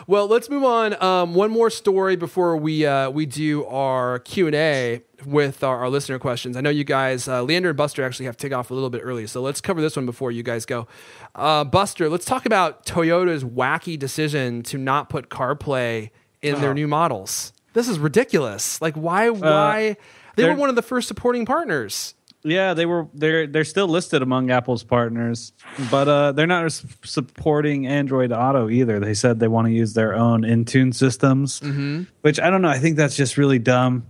Well, let's move on. One more story before we do our Q&A with our listener questions. I know you guys, Leander and Buster actually have to take off a little bit early, so let's cover this one before you guys go. Buster, let's talk about Toyota's wacky decision to not put CarPlay in their new models. This is ridiculous. Like, why? They were one of the first supporting partners. Yeah, they're still listed among Apple's partners, but they're not supporting Android Auto either. They said they want to use their own in-tune systems, which I don't know. I think that's just really dumb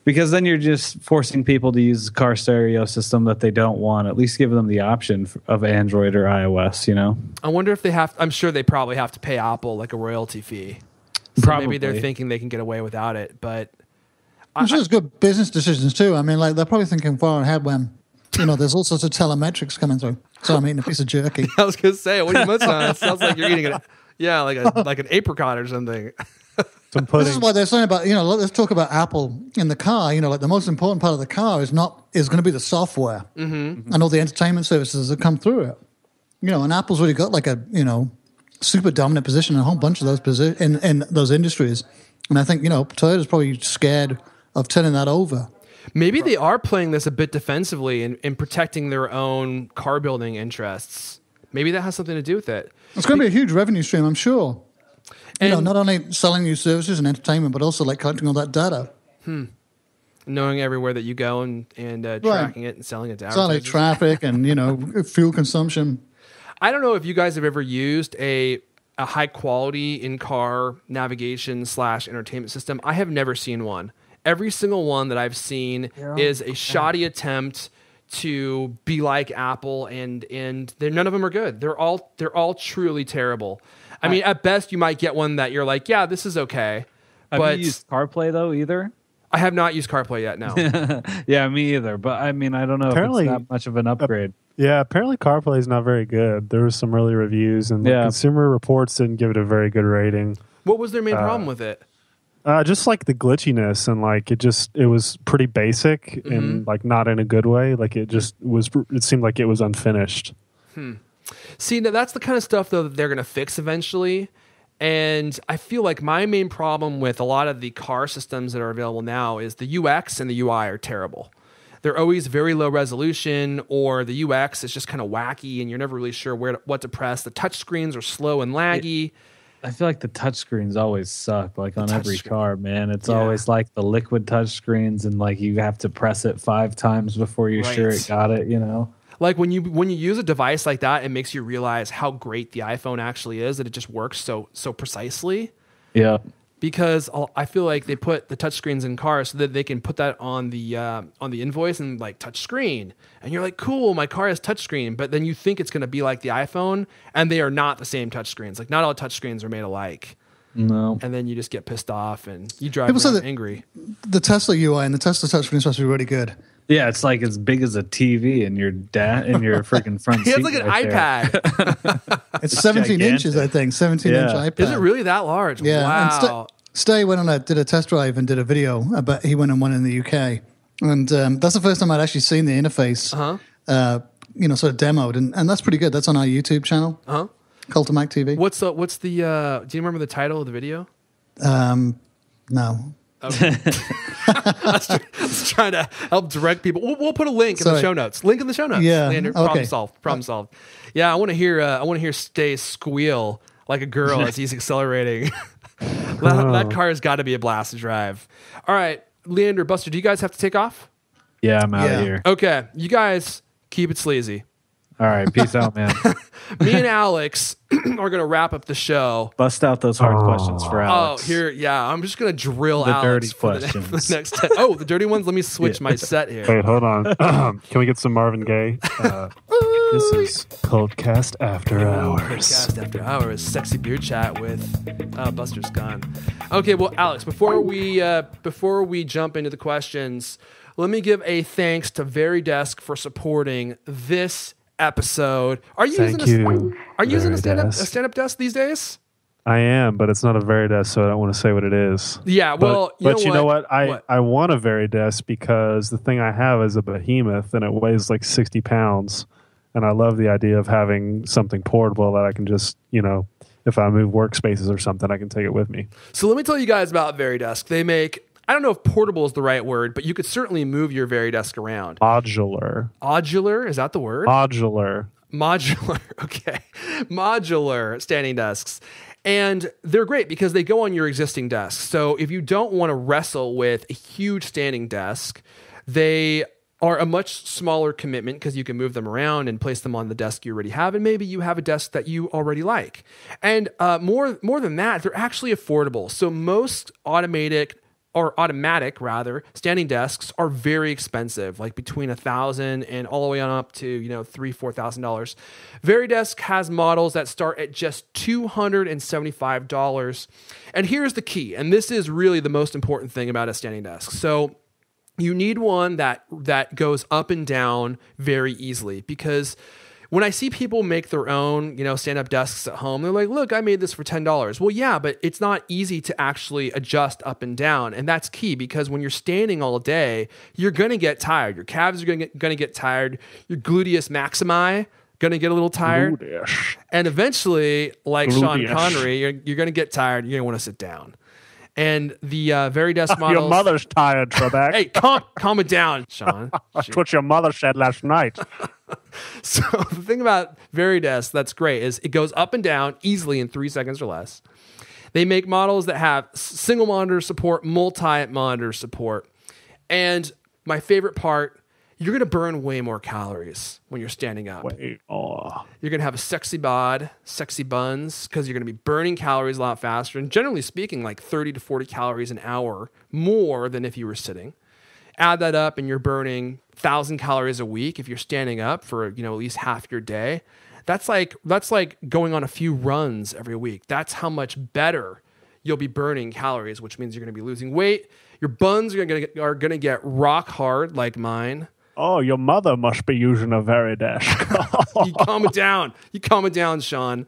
because then you're just forcing people to use a car stereo system that they don't want. At least give them the option of Android or iOS, I wonder if they have. I'm sure they probably have to pay Apple like a royalty fee. So maybe they're thinking they can get away without it. But I'm sure it's good business decisions too. I mean, like they're probably thinking far ahead when, there's all sorts of telemetrics coming through. So I'm eating a piece of jerky. I was going to say, what are you munching on? It sounds like you're eating like an apricot or something. This is why they're saying about, let's talk about Apple in the car. Like the most important part of the car is going to be the software and all the entertainment services that come through it. And Apple's really got like a, super dominant position in a whole bunch of those in those industries. And I think, Toyota's probably scared of turning that over. Maybe they are playing this a bit defensively in protecting their own car building interests. Maybe that has something to do with it. It's going to be a huge revenue stream, I'm sure. And not only selling new services and entertainment, but also like collecting all that data. Knowing everywhere that you go and tracking it and selling it to advertisers. Selling traffic and, fuel consumption. I don't know if you guys have ever used a high quality in-car navigation / entertainment system. I have never seen one. Every single one that I've seen is a shoddy attempt to be like Apple, and none of them are good. They're all truly terrible. I mean, at best, you might get one that you're like, yeah, this is okay. Have you used CarPlay, though, either? I have not used CarPlay yet, no. Yeah, me either. But, I mean, I don't know if it's that much of an upgrade. Yeah, apparently CarPlay is not very good. There was some early reviews, and the Consumer Reports didn't give it a very good rating. What was their main problem with it? Just like the glitchiness, and like it was pretty basic and like not in a good way. Like it seemed like it was unfinished. See, that's the kind of stuff though that they're going to fix eventually. And I feel like my main problem with a lot of the car systems that are available now is the UX and the UI are terrible. They're always very low resolution, or the UX is just kind of wacky and you're never really sure what to press. The touch screens are slow and laggy. I feel like the touch screens always suck, like on every car, man. It's always like the liquid touch screens, and like you have to press it 5 times before you're sure it got it, Like when you use a device like that, it makes you realize how great the iPhone actually is, that it just works so precisely. Yeah. Because I feel like they put the touchscreens in cars so that they can put that on the invoice and like touch screen, and you're like, cool, my car has touchscreen. But then you think it's going to be like the iPhone, and they are not the same touchscreens. Like not all touchscreens are made alike. No. And then you just get pissed off and you drive around angry. The Tesla UI and the Tesla touchscreen is supposed to be really good. Yeah, it's like as big as a TV in your freaking front seat. It's like an iPad. It's 17 inches, I think. 17-inch iPad. Is it really that large? Yeah. Wow. Stay did a test drive and did a video about he went on one in the UK. And that's the first time I'd actually seen the interface, sort of demoed. And that's pretty good. That's on our YouTube channel, Cult of Mac TV. What's the do you remember the title of the video? No. Okay. I was trying to help direct people. We'll put a link in the show notes. Link in the show notes. Yeah. Leander, problem solved. Yeah, I want to hear Stay squeal like a girl as he's accelerating. That car has got to be a blast to drive. All right, Leander, Buster, do you guys have to take off? Yeah, I'm out of here. Okay, you guys keep it sleazy. All right, peace out, man. Me and Alex are going to wrap up the show. Bust out those hard questions for Alex. I'm just going to drill the Alex dirty for questions. the next the dirty ones. Let me switch my set here. Wait, hold on. Can we get some Marvin Gaye? This is Cultcast After Hours. Cultcast After Hours. Sexy beer chat with Buster's gone. Okay, well, Alex, before we jump into the questions, let me give a thanks to Veridesk for supporting this episode. Are you using a stand-up desk these days? I am, but it's not a Veridesk, so I don't want to say what it is. Yeah, well, you know what? I want a Veridesk because the thing I have is a behemoth, and it weighs like 60 pounds, and I love the idea of having something portable that I can just, if I move workspaces or something, I can take it with me. So let me tell you guys about Veridesk. They make, I don't know if portable is the right word, but you could certainly move your Veridesk around. Modular. Modular? Is that the word? Modular. Okay. Modular standing desks. And they're great because they go on your existing desk. So if you don't want to wrestle with a huge standing desk, they are a much smaller commitment because you can move them around and place them on the desk you already have. And maybe you have a desk that you already like. And more than that, they're actually affordable. So most automated automatic rather, standing desks are very expensive, like between $1,000 and all the way on up to $3,000-$4,000. Veridesk has models that start at just $275. And here's the key, and this is really the most important thing about a standing desk. So you need one that goes up and down very easily, because when I see people make their own, stand-up desks at home, they're like, look, I made this for $10. Well, yeah, but it's not easy to actually adjust up and down. And that's key, because when you're standing all day, you're going to get tired. Your calves are going to get tired. Your gluteus maximi going to get a little tired. Gluteus. And eventually, like Sean Connery, you're going to get tired. You're going to want to sit down. And the Veridesk models... Your mother's tired, Trebek. Hey, calm it down, Sean. That's what your mother said last night. So the thing about Veridesk that's great is it goes up and down easily in 3 seconds or less. They make models that have single monitor support, multi-monitor support. And my favorite part, you're going to burn way more calories when you're standing up. You're going to have a sexy bod, sexy buns, because you're going to be burning calories a lot faster. And generally speaking, like 30 to 40 calories an hour more than if you were sitting. Add that up and you're burning 1,000 calories a week if you're standing up for at least half your day. That's like going on a few runs every week. That's how much better you'll be burning calories, which means you're going to be losing weight. Your buns are going to get rock hard like mine. Oh, your mother must be using a Veridesk. You calm it down, Sean.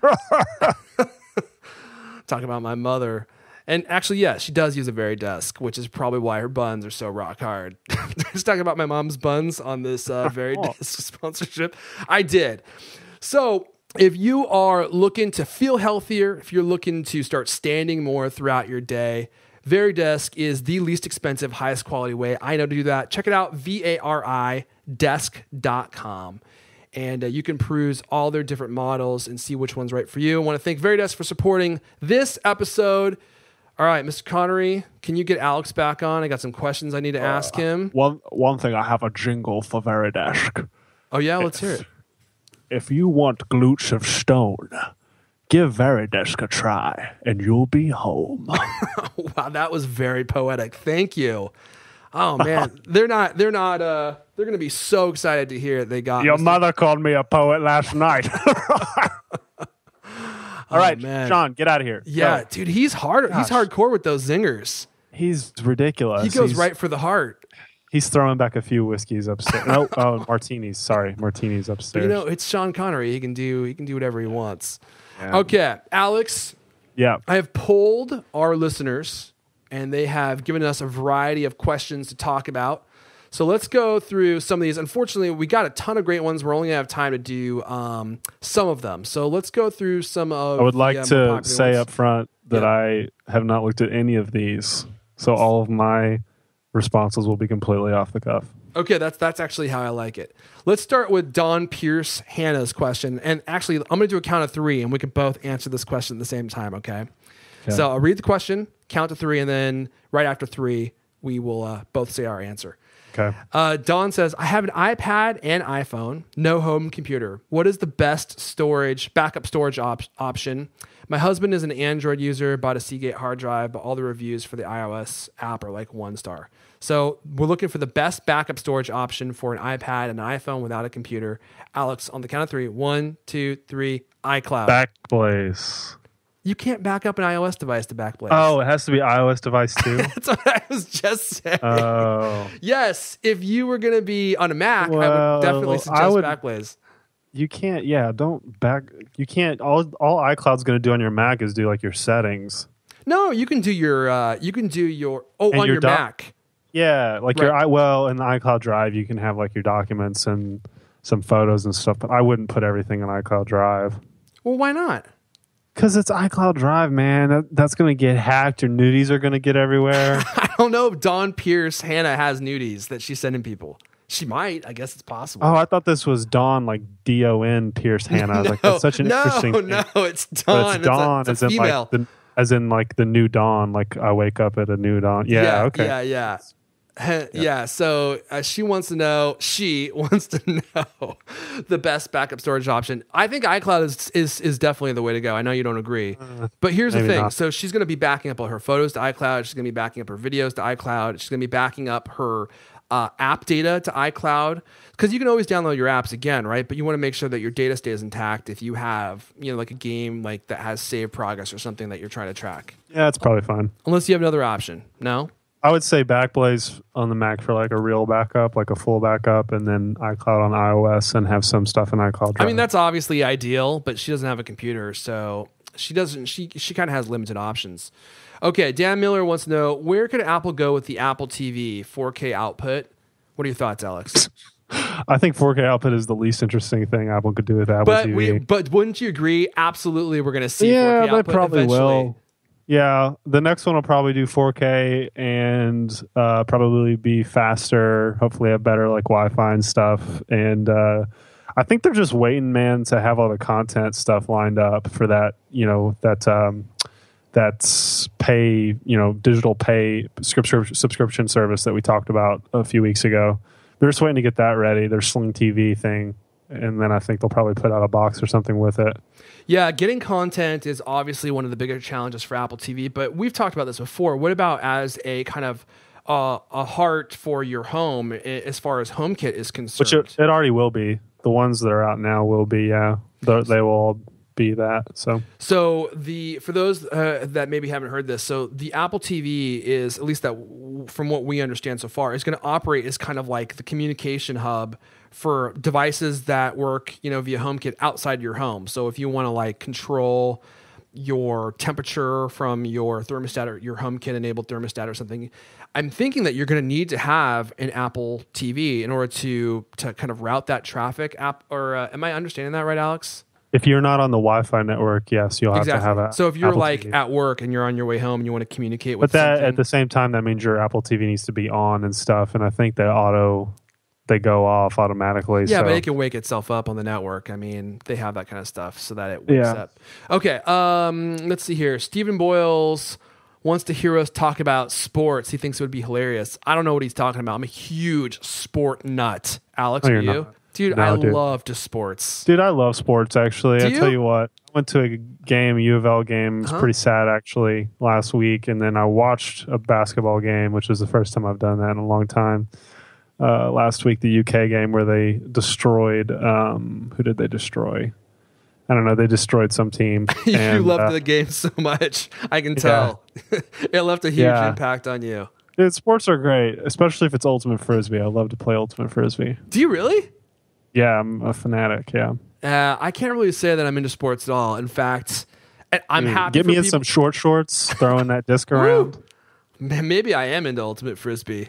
Talk about my mother. And actually, yes, she does use a Veridesk, which is probably why her buns are so rock hard. Just talking about my mom's buns on this Veridesk sponsorship. I did. So if you are looking to feel healthier, if you're looking to start standing more throughout your day, Veridesk is the least expensive, highest quality way I know to do that. Check it out, varidesk.com. And you can peruse all their different models and see which one's right for you. I want to thank Veridesk for supporting this episode. All right, Mr. Connery, can you get Alex back on? I got some questions I need to ask him. One thing, I have a jingle for Veridesk. Oh, yeah? Let's hear it. If you want glutes of stone, give Veridesk a try, and you'll be home. Wow, that was very poetic. Thank you. Oh, man. They're going to be so excited to hear they got Your mother called me a poet last night. All right, man. Sean, get out of here. Yeah, Go. dude, he's hard. He's hardcore with those zingers. He's ridiculous. He goes right for the heart. He's throwing back a few whiskeys upstairs. Martinis. Sorry, martinis upstairs. But, it's Sean Connery. He can do whatever he wants. Yeah. Okay, Alex. Yeah. I have polled our listeners, and they have given us a variety of questions to talk about. So let's go through some of these. Unfortunately, we got a ton of great ones. We're only going to have time to do some of them. So let's go through some of I would like to say ones. up front that I have not looked at any of these. So all of my responses will be completely off the cuff. Okay, that's actually how I like it. Let's start with Don Pierce Hannah's question. And actually, I'm going to do a count of 3, and we can both answer this question at the same time, okay? So I'll read the question, count to 3, and then right after 3, we will both say our answer. Okay. Don says, I have an iPad and iPhone, no home computer. What is the best backup storage option? My husband is an Android user, bought a Seagate hard drive, but all the reviews for the iOS app are like 1 star. So we're looking for the best backup storage option for an iPad and an iPhone without a computer. Alex, on the count of 3, 1, 2, 3, iCloud. Backblaze. You can't back up an iOS device to Backblaze. Oh, it has to be iOS device too? That's what I was just saying. Oh. Yes, if you were going to be on a Mac, I would definitely suggest Backblaze. You can't, you can't, all iCloud's going to do on your Mac is do like your settings. No, you can do your, on your Mac. Yeah, like in the iCloud Drive, you can have like your documents and some photos and stuff, but I wouldn't put everything in iCloud Drive. Well, why not? Because it's iCloud Drive, man. That's going to get hacked. Your nudies are going to get everywhere. I don't know if Dawn Pierce Hannah has nudies that she's sending people. She might. I guess it's possible. Oh, I thought this was Dawn, like Don Pierce Hannah. I was like, that's such an interesting thing. No, it's Dawn. It's Dawn, it's a female. as in like the new dawn. Like I wake up at a new dawn. Yeah, okay. Yeah. Yeah, so she wants to know the best backup storage option. I think iCloud is definitely the way to go. I know you don't agree, but here's the thing. Not. So she's going to be backing up all her photos to iCloud. She's going to be backing up her videos to iCloud. She's going to be backing up her app data to iCloud, because you can always download your apps again, right? But you want to make sure that your data stays intact if you have, like a game like that has save progress or something that you're trying to track. Yeah, that's probably fine. Unless you have another option. No? I would say Backblaze on the Mac for like a real backup, like a full backup, and then iCloud on iOS and have some stuff in iCloud Drive. I mean, that's obviously ideal, but she doesn't have a computer, so she kind of has limited options. Okay, Dan Miller wants to know, where could Apple go with the Apple TV 4K output? What are your thoughts, Alex? I think 4K output is the least interesting thing Apple could do with Apple TV. But wouldn't you agree? Absolutely, we're going to see 4K output they probably eventually. Will. Yeah, the next one will probably do 4K and probably be faster. Hopefully, have better like Wi-Fi and stuff. And I think they're just waiting, man, to have all the content stuff lined up for that. That's pay, digital pay subscription service that we talked about a few weeks ago. They're just waiting to get that ready. Their Sling TV thing. And then I think they'll probably put out a box or something with it. Yeah, getting content is obviously one of the bigger challenges for Apple TV, but we've talked about this before. What about as a kind of a heart for your home as far as HomeKit is concerned? Which it already will be. The ones that are out now will be, yeah. They will all be that. So for those that maybe haven't heard this, so the Apple TV is, at least that from what we understand so far, is going to operate as kind of like the communication hub for devices that work, via HomeKit outside your home. So if you want to like control your temperature from your thermostat or your HomeKit enabled thermostat or something, I'm thinking that you're going to need to have an Apple TV in order to kind of route that traffic. Or am I understanding that right, Alex? If you're not on the Wi-Fi network, yes, you'll have to have a. So if you're Apple like TV. At work and you're on your way home and you want to communicate with, but that something, at the same time, that means your Apple TV needs to be on and stuff. And I think they go off automatically. Yeah, so. But it can wake itself up on the network. I mean, they have that kind of stuff so that it wakes up. Okay, let's see here. Stephen Boyles wants to hear us talk about sports. He thinks it would be hilarious. I don't know what he's talking about. I'm a huge sport nut. Alex, are you? Not. Dude, no, I dude. love to sports. Dude, I love sports, actually. Do I you? tell you what, I went to a game, a U of L game. It was pretty sad, actually, last week. And then I watched a basketball game, which was the first time I've done that in a long time. Last week, the UK game where they destroyed, who did they destroy? I don't know. They destroyed some team. You loved the game so much. I can tell. It left a huge impact on you. Dude, sports are great, especially if it's Ultimate Frisbee. I love to play Ultimate Frisbee. Do you really? Yeah, I'm a fanatic, yeah. I can't really say that I'm into sports at all. In fact, I'm happy. Get me in some short shorts, throwing that disc around. Maybe I am into Ultimate Frisbee.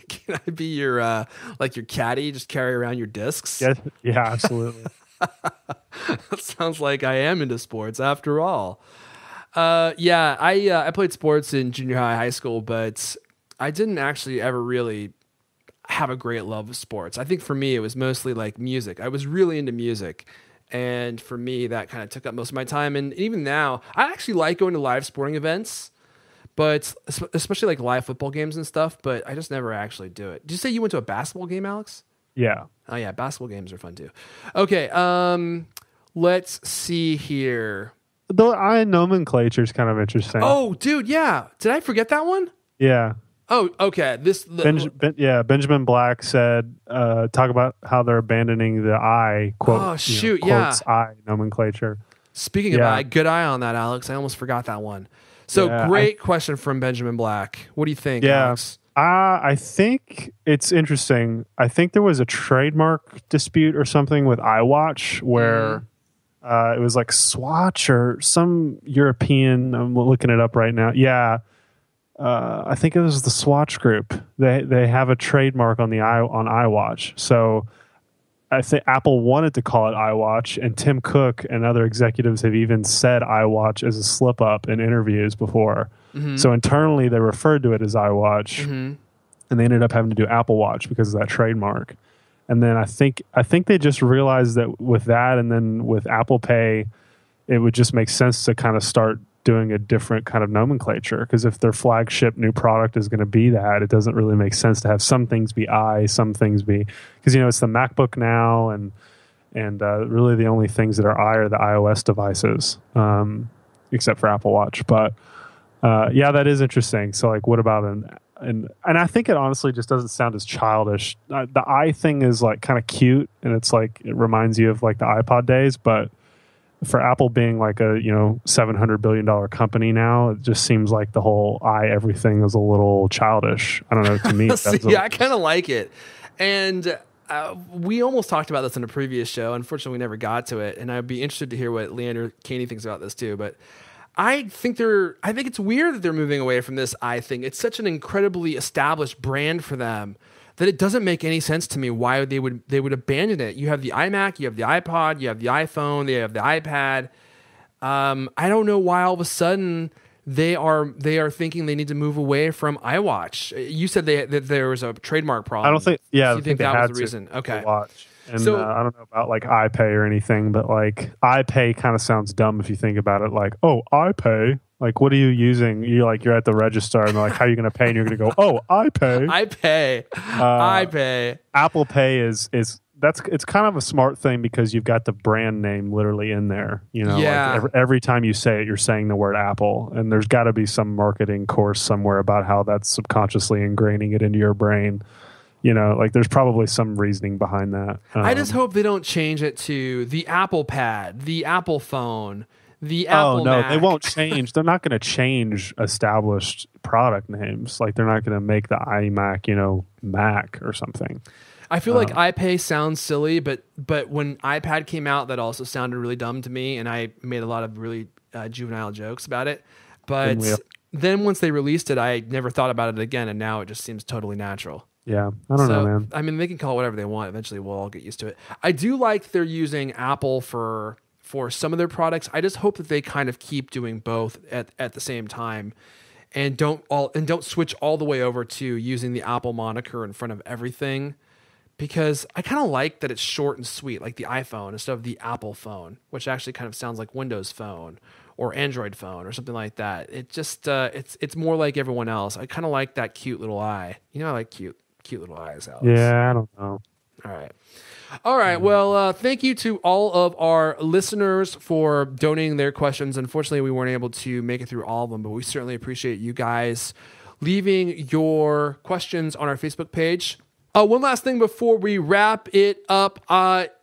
Can I be your like your caddy? Just carry around your discs? Yeah, absolutely. That sounds like I am into sports after all. I played sports in junior high school, but I didn't actually ever really have a great love of sports. I think for me, it was mostly like music. I was really into music. And for me, that kind of took up most of my time. And even now, I actually like going to live sporting events, but especially like live football games and stuff, but I just never actually do it. Did you say you went to a basketball game, Alex? Yeah. Oh yeah, basketball games are fun too. Okay, let's see here. The nomenclature is kind of interesting. Oh, dude, yeah. Did I forget that one? Yeah. Oh, okay. Benjamin Black said, talk about how they're abandoning the I quote. Oh, shoot, quotes I nomenclature. Speaking of I, good eye on that, Alex. I almost forgot that one. So great question from Benjamin Black. What do you think, Alex? I think it's interesting. I think there was a trademark dispute or something with iWatch where it was like Swatch or some European. I'm looking it up right now. Yeah. I think it was the Swatch Group. They have a trademark on iWatch. So I think Apple wanted to call it iWatch, and Tim Cook and other executives have even said iWatch as a slip up in interviews before. Mm-hmm. So internally they referred to it as iWatch, and they ended up having to do Apple Watch because of that trademark. And then I think they just realized that with that, and then with Apple Pay, it would just make sense to kind of start doing a different kind of nomenclature. Because if their flagship new product is going to be that, it doesn't really make sense to have some things be some things be, because it's the MacBook now, and really the only things that are are the iOS devices, except for Apple Watch. But yeah, that is interesting. So like, what about and I think it honestly just doesn't sound as childish. The I thing is like kind of cute, and it's like it reminds you of like the iPod days. But for Apple being like a $700 billion company now, it just seems like the whole everything is a little childish. I don't know. To me, See, I kind of like it, and we almost talked about this in a previous show. Unfortunately, we never got to it, and I'd be interested to hear what Leander Caney thinks about this too. But I think it's weird that they're moving away from this I thing. It's such an incredibly established brand for them that it doesn't make any sense to me why they would abandon it. You have the iMac, you have the iPod, you have the iPhone, they have the iPad. I don't know why all of a sudden they are thinking they need to move away from iWatch. You said that there was a trademark problem. I don't think. Yeah, so you think that was the reason? Okay. Watch. And so I don't know about like iPay or anything, but like iPay kind of sounds dumb if you think about it. Like, oh, iPay. Like, what are you using? You're at the register, and they're like, how are you going to pay? And you're going to go, oh, iPay. iPay. Apple Pay is it's kind of a smart thing because you've got the brand name literally in there. Yeah. Like every time you say it, you're saying the word Apple, and there's got to be some marketing course somewhere about how that's subconsciously ingraining it into your brain. Like there's probably some reasoning behind that. I just hope they don't change it to the Apple Pad, the Apple Phone, the Apple Mac. They won't change. They're not going to change established product names. Like they're not going to make the iMac, Mac or something. I feel like iPay sounds silly, but when iPad came out, that also sounded really dumb to me, and I made a lot of really juvenile jokes about it. But then once they released it, I never thought about it again, and now it just seems totally natural. Yeah, I don't know, man. I mean, they can call it whatever they want. Eventually, we'll all get used to it. I do like they're using Apple for some of their products. I just hope that they kind of keep doing both at the same time, and don't switch all the way over to using the Apple moniker in front of everything, because I kind of like that it's short and sweet, like the iPhone instead of the Apple phone, which actually kind of sounds like Windows Phone or Android phone or something like that. It just it's more like everyone else. I kind of like that cute little eye. I like cute little eyes, Alex. Yeah, I don't know. All right. Well, thank you to all of our listeners for donating their questions. Unfortunately, we weren't able to make it through all of them, but we certainly appreciate you guys leaving your questions on our Facebook page. One last thing before we wrap it up.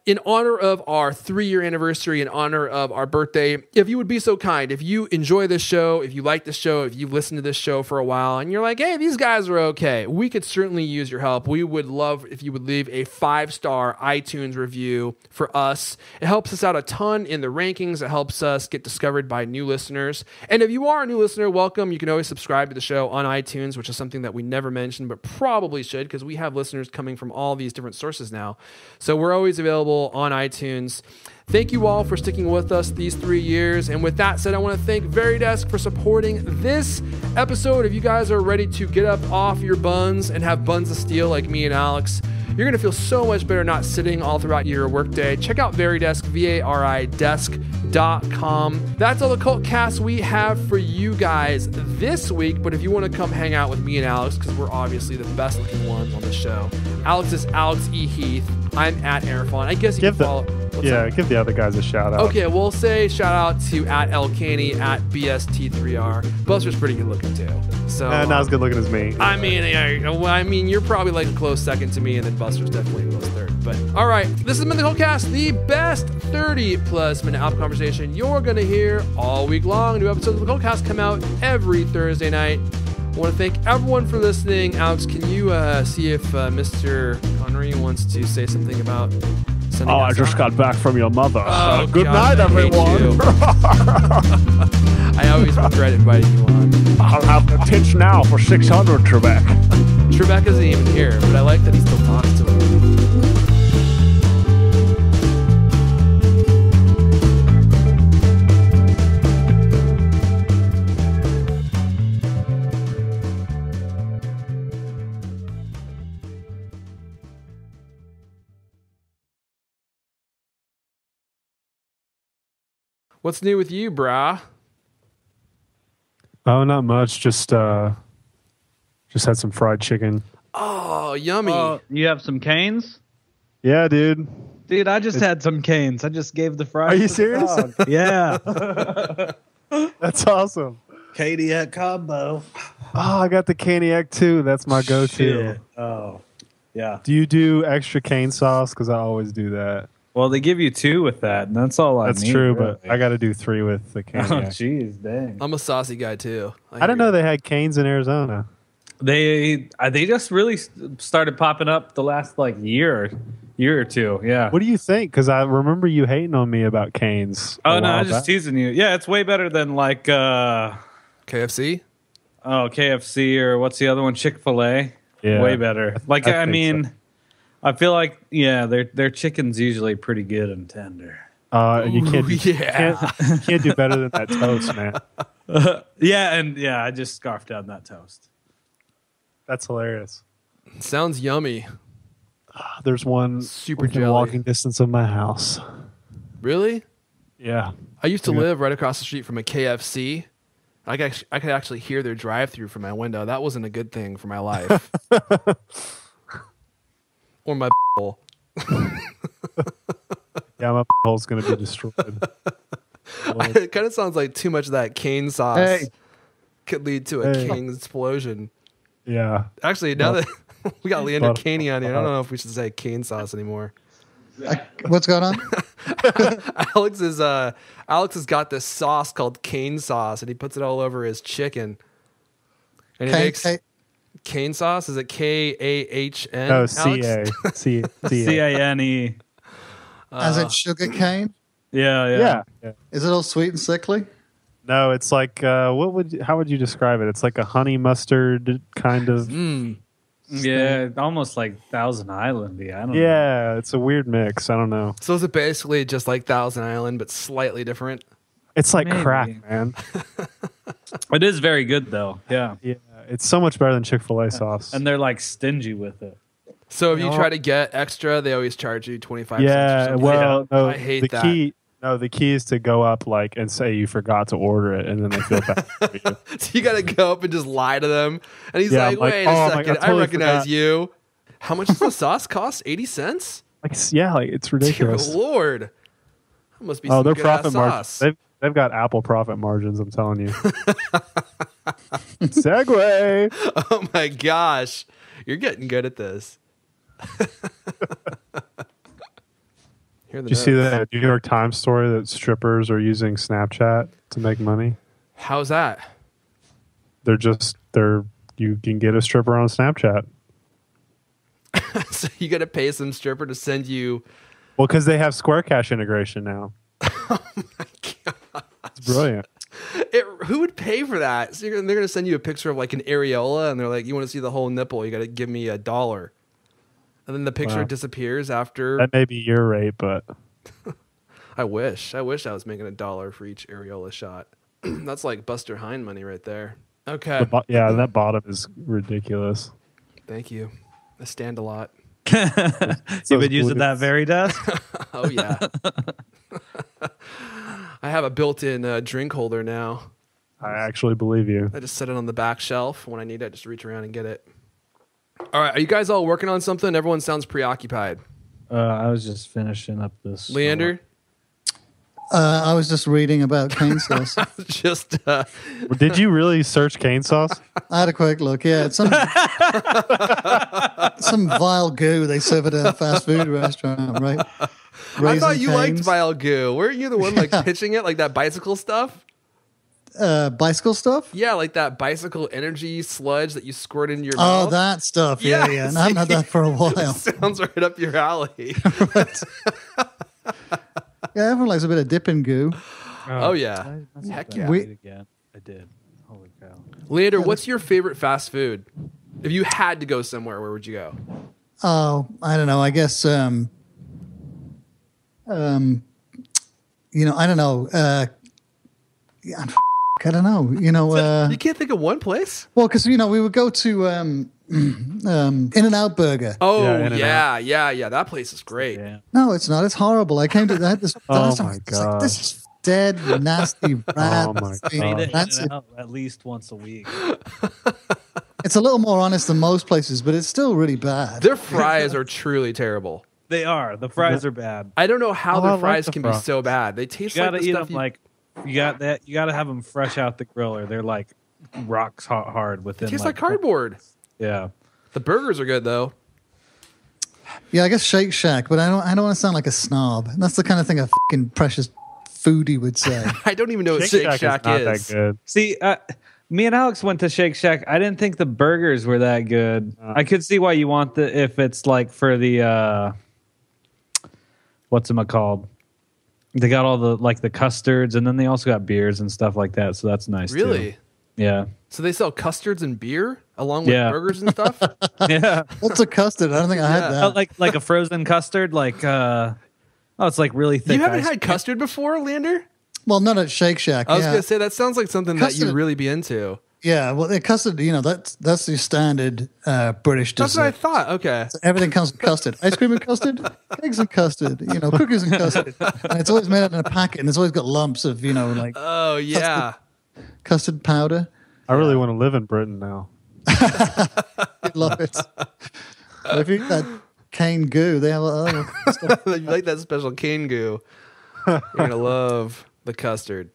In honor of our 3-year anniversary, in honor of our birthday, if you would be so kind, if you enjoy this show, if you like this show, if you've listened to this show for a while and you're like, hey, these guys are okay, we could certainly use your help. We would love if you would leave a 5-star iTunes review for us. It helps us out a ton in the rankings. It helps us get discovered by new listeners. And if you are a new listener, welcome. You can always subscribe to the show on iTunes, which is something that we never mentioned, but probably should, because we have listeners coming from all these different sources now. So we're always available on iTunes. Thank you all for sticking with us these 3 years. And with that said, I want to thank Veridesk for supporting this episode. If you guys are ready to get up off your buns and have buns of steel like me and Alex, you're going to feel so much better not sitting all throughout your workday. Check out Veridesk, VARIdesk.com. That's all the Cultcast we have for you guys this week. But if you want to come hang out with me and Alex, because we're obviously the best looking ones on the show, Alex is Alex E. Heath. I'm at Airfon. I guess you can follow. Give the other guys a shout out. Okay, we'll say shout out to at El Caney, at BST3R. Buster's pretty good looking too. So not as good looking as me. I mean, you're probably like a close second to me, and then Buster's definitely a close third. But all right, this has been the Cultcast, the best 30+ minute Apple conversation you're gonna hear all week long. New episodes of the Cultcast come out every Thursday night. I want to thank everyone for listening. Alex, can you see if Mr. Connery wants to say something about sending us I just got back from your mother. Good God, night, everyone. I always regret inviting you on. I'll have the tits now for 600, Trebek. Trebek isn't even here, but I like that he still talks to him. What's new with you, brah? Oh, not much. Just had some fried chicken. Oh, yummy. You have some canes? Yeah, dude. Dude, I just had some canes. I just gave the fries. Are you to the serious? dog. Yeah. That's awesome. Caniac combo. Oh, I got the Caniac too. That's my go-to. Shit. Oh, yeah. Do you do extra cane sauce? Because I always do that. Well, they give you 2 with that, and that's all I need. That's true, really. but I got to do 3 with the Oh, Caniac. jeez, dang. I'm a saucy guy too. I didn't know they had canes in Arizona. They just really started popping up the last year or two. Yeah. What do you think? Because I remember you hating on me about canes. Oh no, I'm just teasing you. Yeah, it's way better than KFC. Oh, KFC or what's the other one? Chick-fil-A. Yeah. Way better. I mean, so. I feel like their chicken's usually pretty good and tender. You can't do better than that toast, man. I just scarfed down that toast. That's hilarious. Sounds yummy. There's one super within jelly. walking distance of my house. Really? Yeah. I used to live right across the street from a KFC. I could actually hear their drive-through from my window. That wasn't a good thing for my life. Or my hole. Yeah, my hole's going to be destroyed. It kind of sounds like too much of that cane sauce could lead to a cane explosion. Yeah. Actually, now that we got Leander Caney on here, I don't know if we should say cane sauce anymore. What's going on? Alex has got this sauce called cane sauce, and he puts it all over his chicken. And he makes cane sauce. Is it Kahn? No, C-A. C-A-N-E. As in sugar cane? Yeah. Is it all sweet and sickly? No, it's like how would you describe it? It's like a honey mustard kind of. Yeah, almost like Thousand Island-y. I don't know. Yeah, it's a weird mix. I don't know. So is it basically just like Thousand Island, but slightly different? It's like Maybe. crack, man. It is very good though. Yeah. Yeah, it's so much better than Chick-fil-A sauce. And they're stingy with it. So if you try to get extra, they always charge you 25 cents. Yeah, well, no, I hate that. The key is to go up and say you forgot to order it, and then they feel bad for you. So you got to go up and just lie to them. And he's like, wait a second, I recognize you. How much does the sauce cost? 80 cents? It's ridiculous. Dear Lord. That must be some their good profit sauce. margins. They've got Apple profit margins, I'm telling you. Segway. Oh my gosh. You're getting good at this. Did you see that New York Times story that strippers are using Snapchat to make money? How's that? You can get a stripper on Snapchat. So you got to pay some stripper to send you. Well, because they have Square Cash integration now. Oh my god, it's brilliant. Who would pay for that? So they're going to send you a picture of like an areola, and they're like, "You want to see the whole nipple? You got to give me $1." And then the picture disappears after. That may be your rate, but I wish I was making $1 for each areola shot. That's like Buster Hine money right there. Okay. That bottom is ridiculous. Thank you. I stand a lot. You've been using that very desk? Oh yeah. I have a built-in drink holder now. I actually believe you. I just set it on the back shelf. When I need it, I just reach around and get it. All right, are you guys all working on something? Everyone sounds preoccupied. I was just finishing up this. Leander? I was just reading about cane sauce. Did you really search cane sauce? I had a quick look. Yeah, it's some vile goo they serve at a fast food restaurant, right? I thought you liked vile goo. Weren't you the one pitching it, like that bicycle stuff? Bicycle stuff? Yeah, like that bicycle energy sludge that you squirt into your mouth. Oh, that stuff. Yeah. And I haven't had that for a while. Sounds right up your alley. Yeah, everyone likes a bit of dipping goo. Oh yeah. Heck yeah. I did. Holy cow. Leander, what's your favorite fast food? If you had to go somewhere, where would you go? Oh, I don't know. I guess, I don't know. I don't know. You can't think of one place? Well, because, we would go to In-N-Out Burger. Oh, yeah. That place is great. Yeah. No, it's not. It's horrible. I came to that. Oh, my God. This is dead, nasty rats. Oh my Feed God. it That's in it. and out at least once a week. It's a little more honest than most places, but it's still really bad. Their fries are truly terrible. They are. The fries are bad. I don't know how Oh, I their like fries the can be fries. so bad. They taste You like gotta the eat stuff them like you got that. You gotta have them fresh out the griller. They're like rocks hard within. tastes like cardboard. Yeah. The burgers are good though. Yeah, I guess Shake Shack, but I don't want to sound like a snob. And that's the kind of thing a fucking precious foodie would say. I don't even know what Shake Shack is not is. that good. See, me and Alex went to Shake Shack. I didn't think the burgers were that good. I could see why you want if it's like for the what's it called? They got all the custards, and then they also got beers and stuff like that. So that's nice. Really? Too. Yeah. So they sell custards and beer along with Yeah. burgers and stuff? Yeah. What's a custard? I don't think I had that. like a frozen custard. It's like really thick. You haven't ice had cream. custard before, Lander? Well, not at Shake Shack. I was yeah. going to say, that sounds like something that you'd Custard- really be into. Yeah, well, the custard, that's the standard British That's what I dessert. thought. Okay. Everything comes with custard. Ice cream and custard, eggs and custard, cookies and custard. And it's always made out in a packet, and it's always got lumps of, Oh, yeah. custard powder. I really want to live in Britain now. I love it. If you eat that cane goo, they have other stuff. You like that special cane goo. You're going to love the custard.